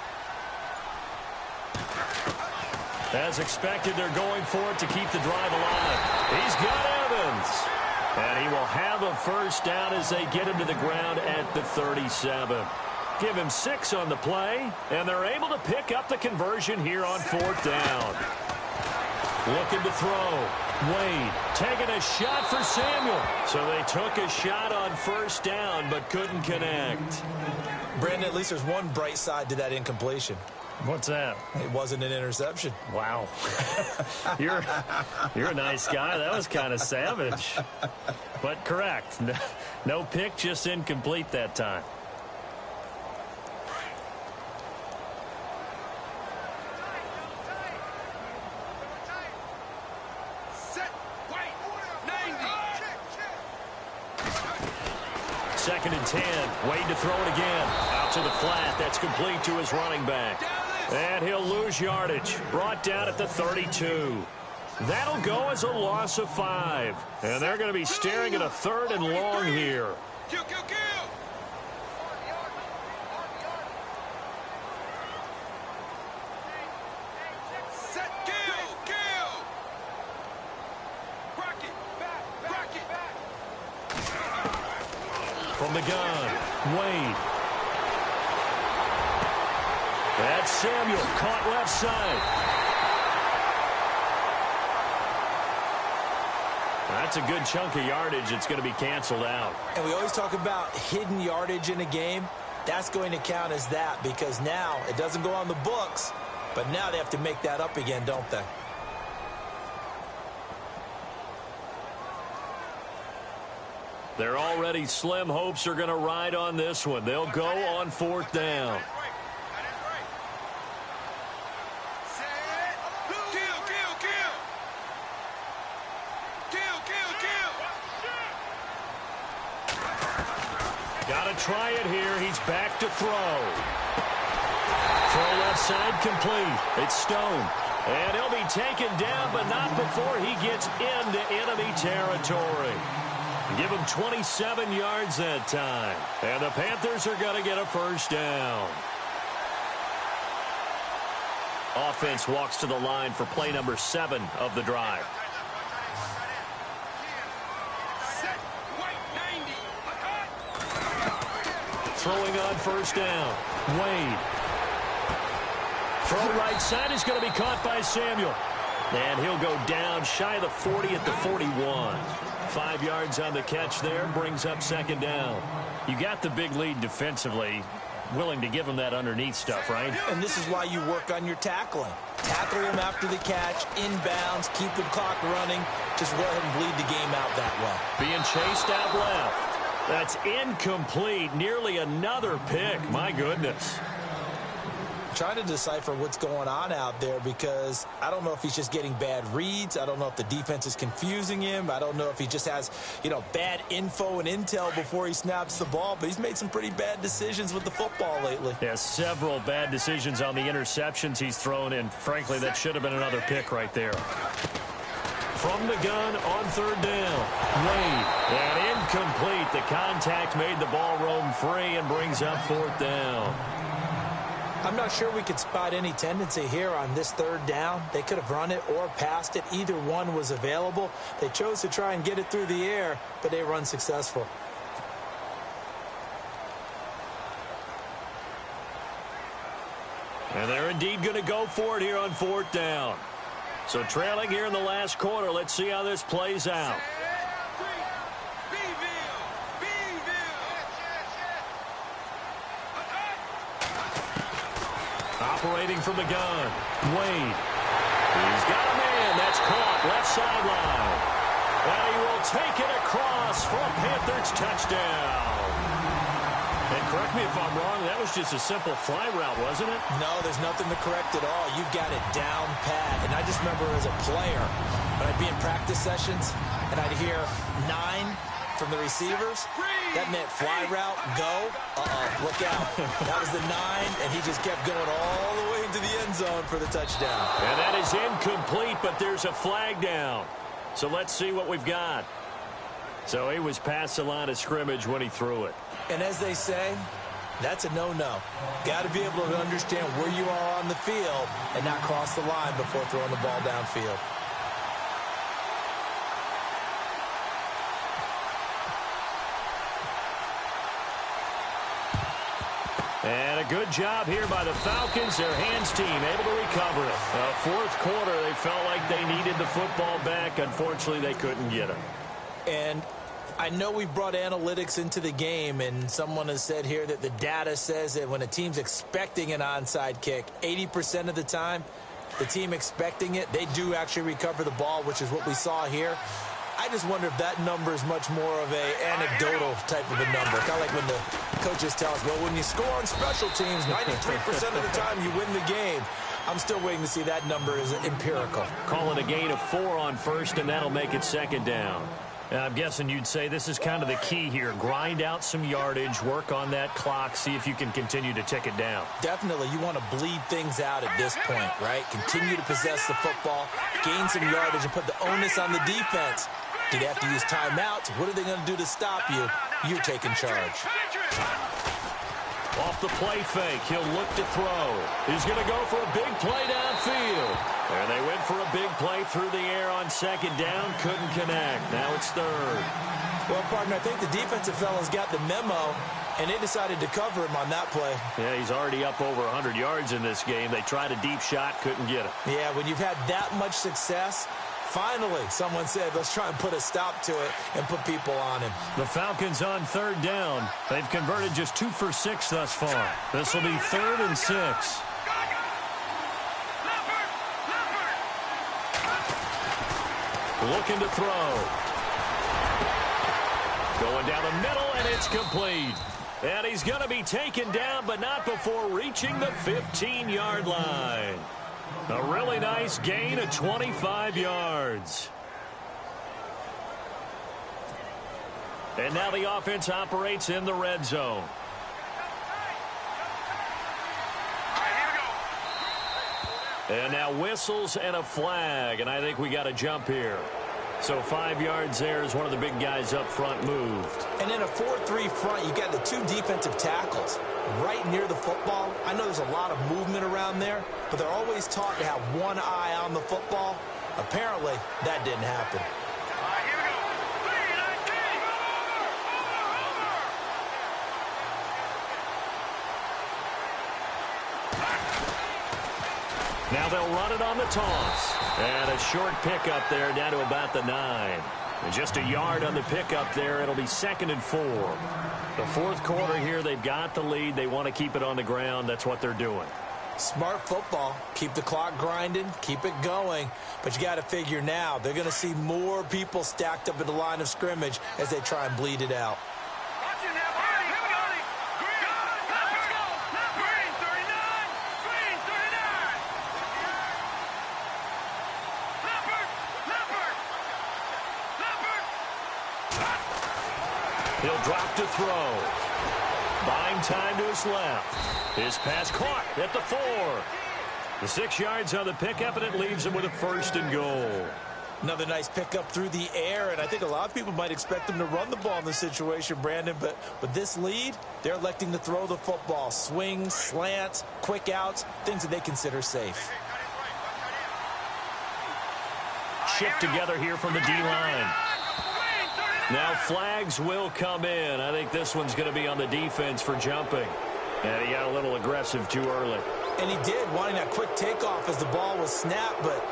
As expected, they're going for it to keep the drive alive. He's got Evans. And he will have a first down as they get him to the ground at the 37. Give him 6 on the play, and they're able to pick up the conversion here on 4th down. Looking to throw. Wade taking a shot for Samuel. So they took a shot on 1st down, but couldn't connect. Brandon, at least there's one bright side to that incompletion. What's that? It wasn't an interception. Wow. You're a nice guy. That was kind of savage. But correct. No pick, just incomplete that time. Second and 10. Wade to throw it again. Out to the flat. That's complete to his running back. And he'll lose yardage. Brought down at the 32. That'll go as a loss of 5. And they're going to be staring at a 3rd and long here. From the gun, Wade. That's Samuel, caught left side. That's a good chunk of yardage. It's going to be canceled out. And we always talk about hidden yardage in a game. That's going to count as that because now it doesn't go on the books, but now they have to make that up again, don't they? They're already slim hopes are going to ride on this one. They'll go on 4th down. Got to try it here. He's back to throw. Throw left side complete. It's Stone. And he'll be taken down, but not before he gets into enemy territory. Give him 27 yards that time. And the Panthers are going to get a 1st down. Offense walks to the line for play number 7 of the drive. Throwing on 1st down. Wade. Throw right side is going to be caught by Samuel. And he'll go down shy of the 40 at the 41. 5 yards on the catch there, brings up 2nd down. You got the big lead defensively, willing to give him that underneath stuff, right? And this is why you work on your tackling. Tackle him after the catch, inbounds, keep the clock running. Just go ahead and bleed the game out that way. Being chased out left. That's incomplete. Nearly another pick. My goodness. Trying to decipher what's going on out there because I don't know if he's just getting bad reads. I don't know if the defense is confusing him. I don't know if he just has, bad info and intel before he snaps the ball. But he's made some pretty bad decisions with the football lately. Yeah, several bad decisions on the interceptions he's thrown in. Frankly, that should have been another pick right there. From the gun on 3rd down. Wade. And incomplete. The contact made the ball roam free and brings up 4th down. I'm not sure we could spot any tendency here on this 3rd down. They could have run it or passed it. Either one was available. They chose to try and get it through the air, but they run successful. And they're indeed going to go for it here on 4th down. So trailing here in the last quarter. Let's see how this plays out. Operating from the gun. Wade. He's got a man. That's caught. Left sideline. And he will take it across for a Panthers touchdown. And correct me if I'm wrong, that was just a simple fly route, wasn't it? No, there's nothing to correct at all. You've got it down pat. And I just remember as a player, when I'd be in practice sessions, and I'd hear 9 from the receivers, that meant fly route, go, look out. That was the 9, and he just kept going all the way into the end zone for the touchdown. And that is incomplete, but there's a flag down. So let's see what we've got. So he was past the line of scrimmage when he threw it. And as they say, that's a no-no. Got to be able to understand where you are on the field and not cross the line before throwing the ball downfield. And a good job here by the Falcons. Their hands team able to recover it. Fourth quarter, they felt like they needed the football back. Unfortunately, they couldn't get it. And I know we brought analytics into the game, and someone has said here that the data says that when a team's expecting an onside kick, 80% of the time, the team expecting it, they do actually recover the ball, which is what we saw here. I just wonder if that number is much more of a anecdotal type of a number. Kind of like when the coaches tell us, well, when you score on special teams, 93% of the time you win the game. I'm still waiting to see that number is empirical. Call it a gain of 4 on first, and that'll make it second down. I'm guessing you'd say this is kind of the key here. Grind out some yardage, work on that clock, see if you can continue to tick it down. Definitely, you want to bleed things out at this point, right? Continue to possess the football, gain some yardage, and put the onus on the defense. Do they have to use timeouts? What are they going to do to stop you? You're taking charge. Off the play fake, he'll look to throw. He's going to go for a big play downfield. And they went for a big play through the air on second down. Couldn't connect. Now it's third. Well, partner, I think the defensive fellas got the memo, and they decided to cover him on that play. Yeah, he's already up over 100 yards in this game. They tried a deep shot, couldn't get it. Yeah, when you've had that much success, finally someone said, let's try and put a stop to it and put people on him. The Falcons on third down. They've converted just 2 for 6 thus far. This will be 3rd and 6. Looking to throw. Going down the middle, and it's complete. And he's going to be taken down, but not before reaching the 15-yard line. A really nice gain of 25 yards. And now the offense operates in the red zone. And now whistles and a flag, and I think we got a jump here. So 5 yards there as one of the big guys up front moved. And in a 4-3 front, you got the 2 defensive tackles right near the football. I know there's a lot of movement around there, but they're always taught to have one eye on the football. Apparently, that didn't happen. Now they'll run it on the toss. And a short pickup there down to about the 9. And just a yard on the pickup there. It'll be 2nd and 4. The fourth quarter here, they've got the lead. They want to keep it on the ground. That's what they're doing. Smart football. Keep the clock grinding. Keep it going. But you got to figure now, they're going to see more people stacked up at the line of scrimmage as they try and bleed it out. He'll drop to throw. Buying time to his left. His pass caught at the 4. The 6 yards on the pickup, and it leaves him with a 1st and goal. Another nice pickup through the air, and I think a lot of people might expect them to run the ball in this situation, Brandon, but with this lead, they're electing to throw the football. Swings, slants, quick outs, things that they consider safe. Shift together here from the D-line. Now flags will come in. I think this one's going to be on the defense for jumping. And he got a little aggressive too early. And he did, wanting that quick takeoff as the ball was snapped, but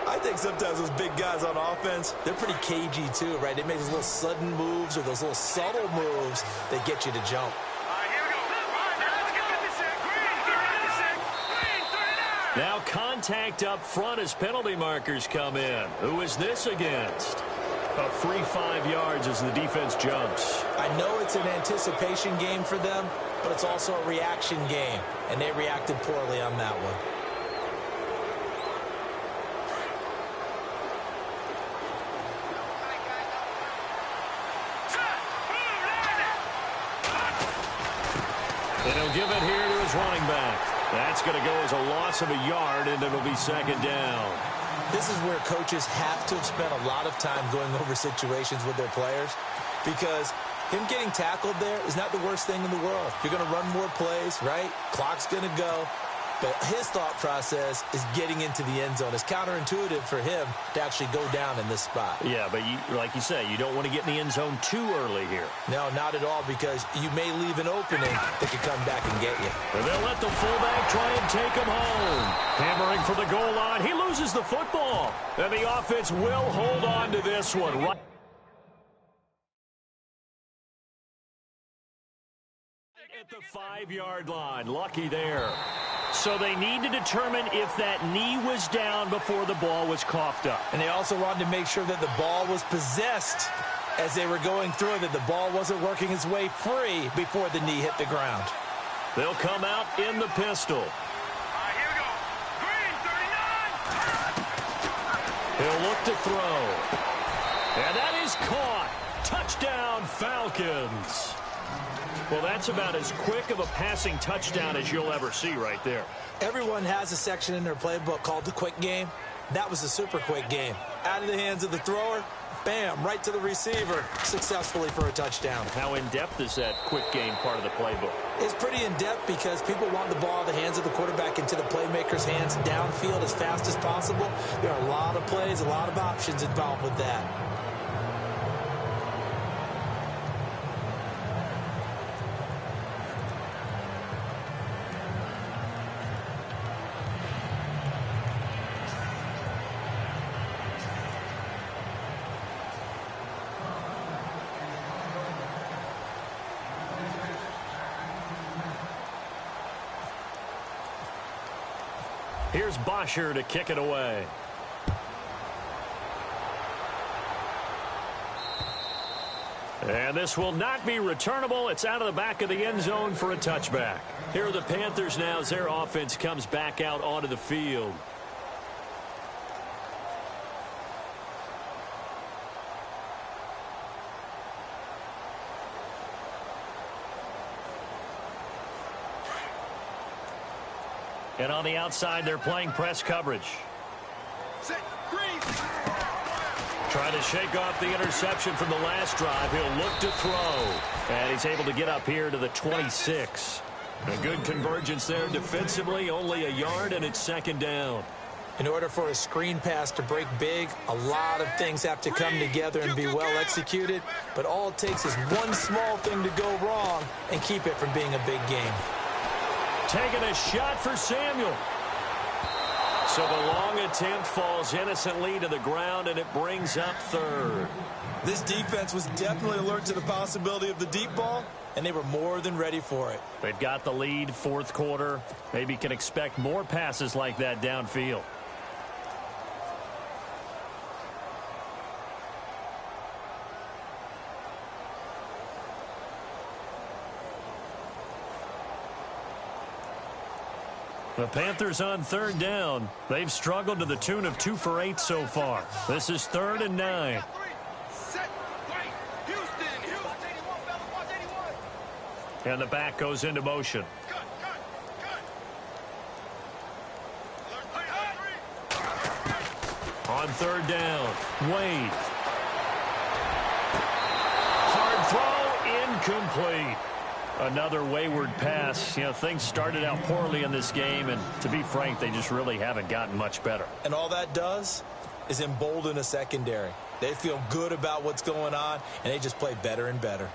I think sometimes those big guys on offense, they're pretty cagey too, right? They make those little sudden moves or those little subtle moves that get you to jump. Now contact up front as penalty markers come in. Who is this against? A free 5 yards as the defense jumps. I know it's an anticipation game for them, but it's also a reaction game, and they reacted poorly on that one. And he'll give it here to his running back. That's going to go as a loss of a yard, and it'll be 2nd down. This is where coaches have to have spent a lot of time going over situations with their players, because him getting tackled there is not the worst thing in the world. You're going to run more plays, right? Clock's going to go. But his thought process is getting into the end zone. It's counterintuitive for him to actually go down in this spot. Yeah, but like you say, you don't want to get in the end zone too early here. No, not at all, because you may leave an opening that could come back and get you. And they'll let the fullback try and take him home. Hammering for the goal line. He loses the football. And the offense will hold on to this one. Right at the 5-yard line. Lucky there. So they need to determine if that knee was down before the ball was coughed up. And they also wanted to make sure that the ball was possessed as they were going through it, that the ball wasn't working its way free before the knee hit the ground. They'll come out in the pistol. Here we go. Green, 39. He'll look to throw. And that is caught. Touchdown, Falcons. Well, that's about as quick of a passing touchdown as you'll ever see right there. Everyone has a section in their playbook called the quick game. That was a super quick game. Out of the hands of the thrower, bam, right to the receiver, successfully for a touchdown. How in-depth is that quick game part of the playbook? It's pretty in-depth because people want the ball out of the hands of the quarterback into the playmaker's hands downfield as fast as possible. There are a lot of plays, a lot of options involved with that. Here's Bosher to kick it away. And this will not be returnable. It's out of the back of the end zone for a touchback. Here are the Panthers now as their offense comes back out onto the field. And on the outside, they're playing press coverage. Set. Green. Trying to shake off the interception from the last drive. He'll look to throw. And he's able to get up here to the 26. A good convergence there defensively. Only a yard, and it's second down. In order for a screen pass to break big, a lot of things have to come together and be well executed. But all it takes is one small thing to go wrong and keep it from being a big game. Taking a shot for Samuel. So the long attempt falls innocently to the ground, and it brings up third. This defense was definitely alert to the possibility of the deep ball, and they were more than ready for it. They've got the lead, fourth quarter. Maybe can expect more passes like that downfield. The Panthers on third down. They've struggled to the tune of 2 for 8 so far. This is 3rd and 9. Set. Right. Houston. Watch 81. And the back goes into motion. Good. On third down, Wade. Hard throw, incomplete. Another wayward pass. You know, things started out poorly in this game, and to be frank, they just really haven't gotten much better. And all that does is embolden a secondary. They feel good about what's going on, and they just play better and better.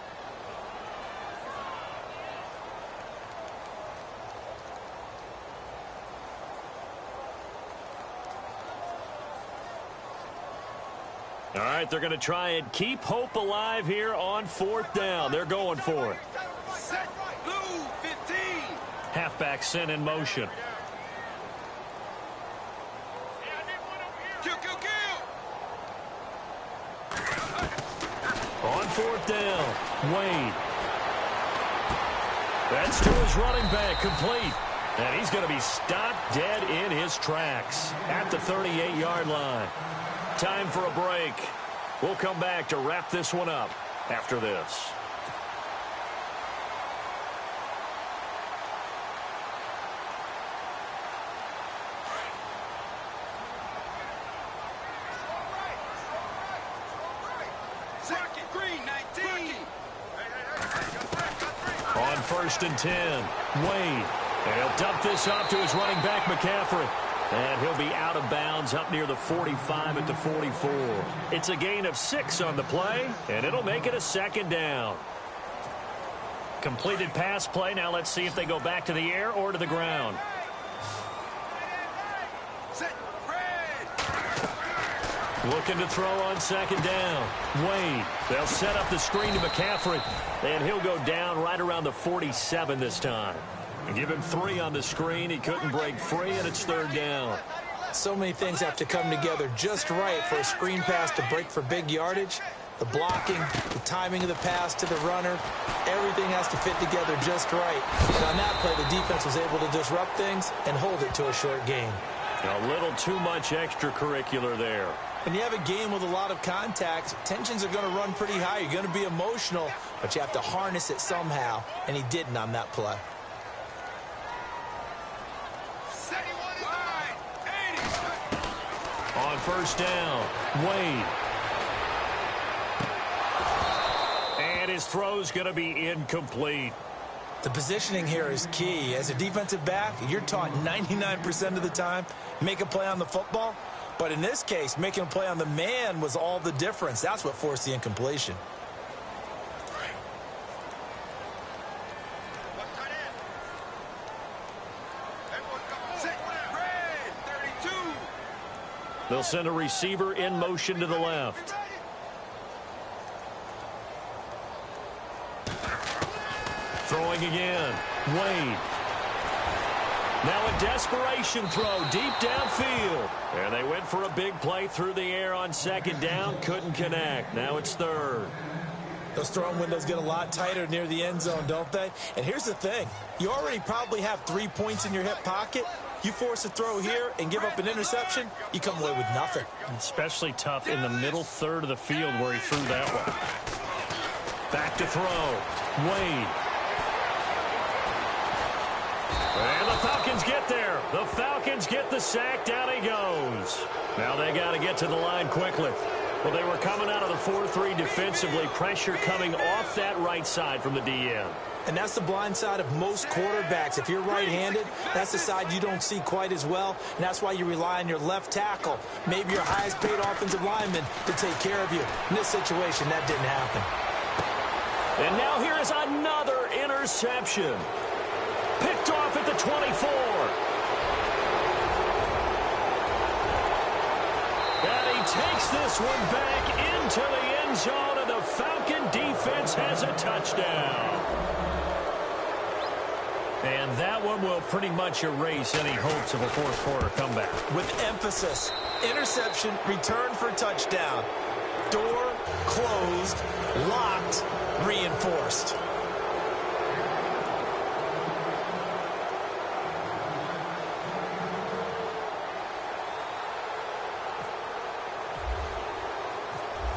All right, they're going to try and keep hope alive here on 4th down. They're going for it. Set. Blue. 15. Halfback sent in motion. Kill. On 4th down, Wade. That's to his running back, complete. And he's going to be stopped dead in his tracks at the 38-yard line. Time for a break. We'll come back to wrap this one up after this. Second. Green. 19. On 1st and 10, Wade. And he'll dump this off to his running back, McCaffrey. And he'll be out of bounds up near the 45 at the 44. It's a gain of 6 on the play, and it'll make it a second down. Completed pass play. Now let's see if they go back to the air or to the ground. Looking to throw on second down. Wade. They'll set up the screen to McCaffrey, and he'll go down right around the 47 this time. And give him 3 on the screen. He couldn't break free, and it's third down. So many things have to come together just right for a screen pass to break for big yardage. The blocking, the timing of the pass to the runner, everything has to fit together just right. And on that play, the defense was able to disrupt things and hold it to a short gain. A little too much extracurricular there. When you have a game with a lot of contact, tensions are going to run pretty high. You're going to be emotional, but you have to harness it somehow, and he didn't on that play. On first down, Wade. And his throw's going to be incomplete. The positioning here is key. As a defensive back, you're taught 99% of the time, make a play on the football. But in this case, making a play on the man was all the difference. That's what forced the incompletion. They'll send a receiver in motion to the left. Throwing again. Wade. Now a desperation throw deep downfield. And they went for a big play through the air on second down. Couldn't connect. Now it's third. Those throwing windows get a lot tighter near the end zone, don't they? And here's the thing. You already probably have 3 points in your hip pocket. You force a throw here and give up an interception, you come away with nothing. Especially tough in the middle third of the field where he threw that one. Back to throw. Wade. And the Falcons get there. The Falcons get the sack. Down he goes. Now they got to get to the line quickly. Well, they were coming out of the 4-3 defensively. Pressure coming off that right side from the DN. And that's the blind side of most quarterbacks. If you're right-handed, that's the side you don't see quite as well. And that's why you rely on your left tackle, maybe your highest-paid offensive lineman, to take care of you. In this situation, that didn't happen. And now here is another interception. Picked off at the 24. And he takes this one back into the end zone, and the Falcon defense has a touchdown. And that one will pretty much erase any hopes of a fourth-quarter comeback. With emphasis, interception, return for touchdown. Door closed, locked, reinforced.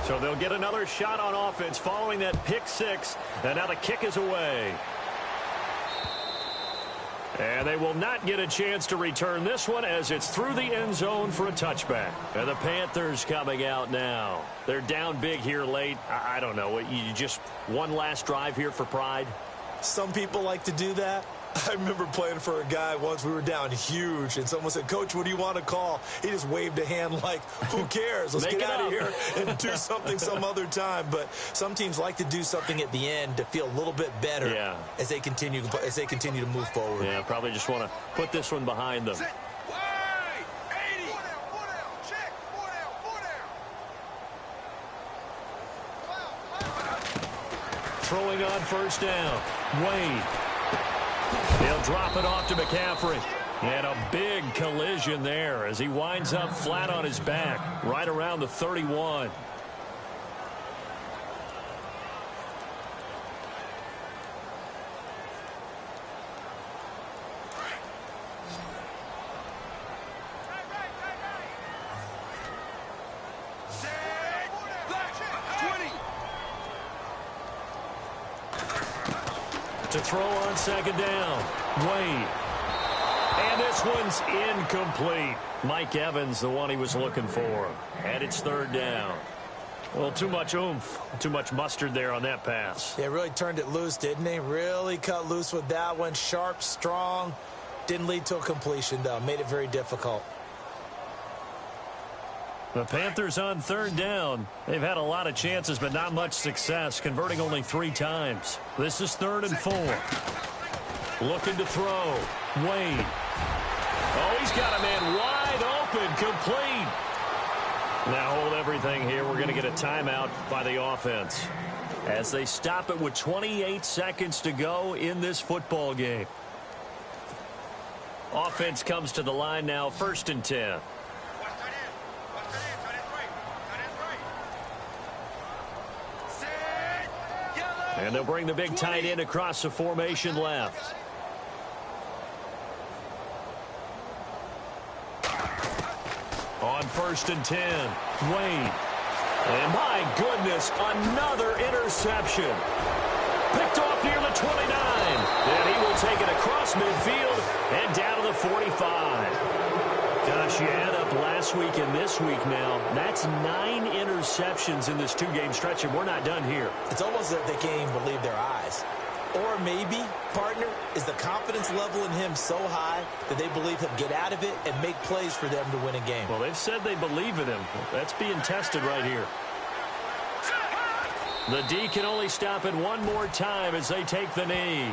So they'll get another shot on offense following that pick six. And now the kick is away. And they will not get a chance to return this one as it's through the end zone for a touchback. And the Panthers coming out now. They're down big here late. I don't know. You just one last drive here for pride? Some people like to do that. I remember playing for a guy once. We were down huge, and someone said, "Coach, what do you want to call?" He just waved a hand like, who cares? Let's get out of here and do something some other time. But some teams like to do something at the end to feel a little bit better as they continue to move forward. Yeah, probably just want to put this one behind them. Throwing on first down. Wade. He'll drop it off to McCaffrey. And a big collision there as he winds up flat on his back right around the 31. To throw on second down, Wade. And this one's incomplete. Mike Evans, the one he was looking for. And it's third down. Well, too much oomph, too much mustard there on that pass. They really turned it loose, didn't they? Really cut loose with that one. Sharp, strong. Didn't lead to a completion, though. Made it very difficult. The Panthers on third down. They've had a lot of chances, but not much success, converting only 3 times. This is 3rd and 4. Looking to throw. Wade. Oh, he's got a man wide open, complete. Now hold everything here. We're going to get a timeout by the offense as they stop it with 28 seconds to go in this football game. Offense comes to the line now, 1st and 10. And they'll bring the big tight end across the formation left. On 1st and 10, Wade. And my goodness, another interception. Picked off near the 29. And he will take it across midfield and down to the 45. Gosh, you add up last week and this week now. That's 9 interceptions in this 2-game stretch, and we're not done here. It's almost as if they can't even believe their eyes. Or maybe, partner, is the confidence level in him so high that they believe he'll get out of it and make plays for them to win a game. Well, they've said they believe in him. That's being tested right here. The D can only stop it one more time as they take the knee.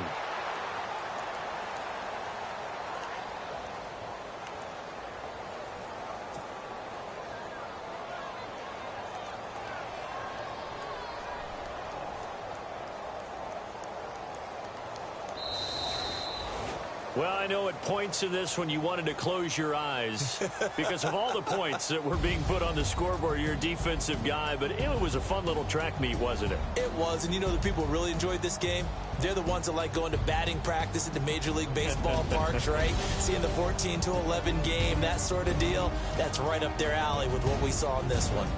Well, I know at points in this when you wanted to close your eyes because of all the points that were being put on the scoreboard. You're a defensive guy, but it was a fun little track meet, wasn't it? It was, and you know the people who really enjoyed this game? They're the ones that like going to batting practice at the Major League Baseball parks, right? Seeing the 14-11 game, that sort of deal. That's right up their alley with what we saw in this one.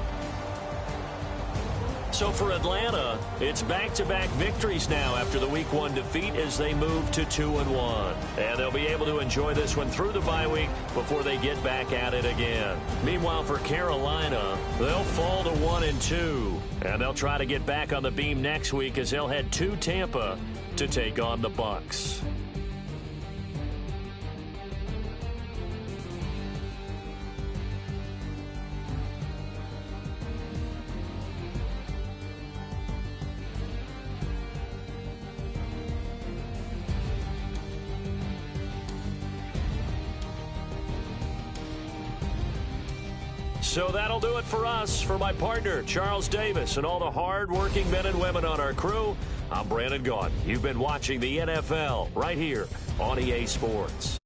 So for Atlanta, it's back-to-back victories now after the Week 1 defeat as they move to 2-1. And they'll be able to enjoy this one through the bye week before they get back at it again. Meanwhile, for Carolina, they'll fall to 1-2. And they'll try to get back on the beam next week as they'll head to Tampa to take on the Bucs. So that'll do it for us. For my partner, Charles Davis, and all the hard-working men and women on our crew, I'm Brandon Gaudin. You've been watching the NFL right here on EA Sports.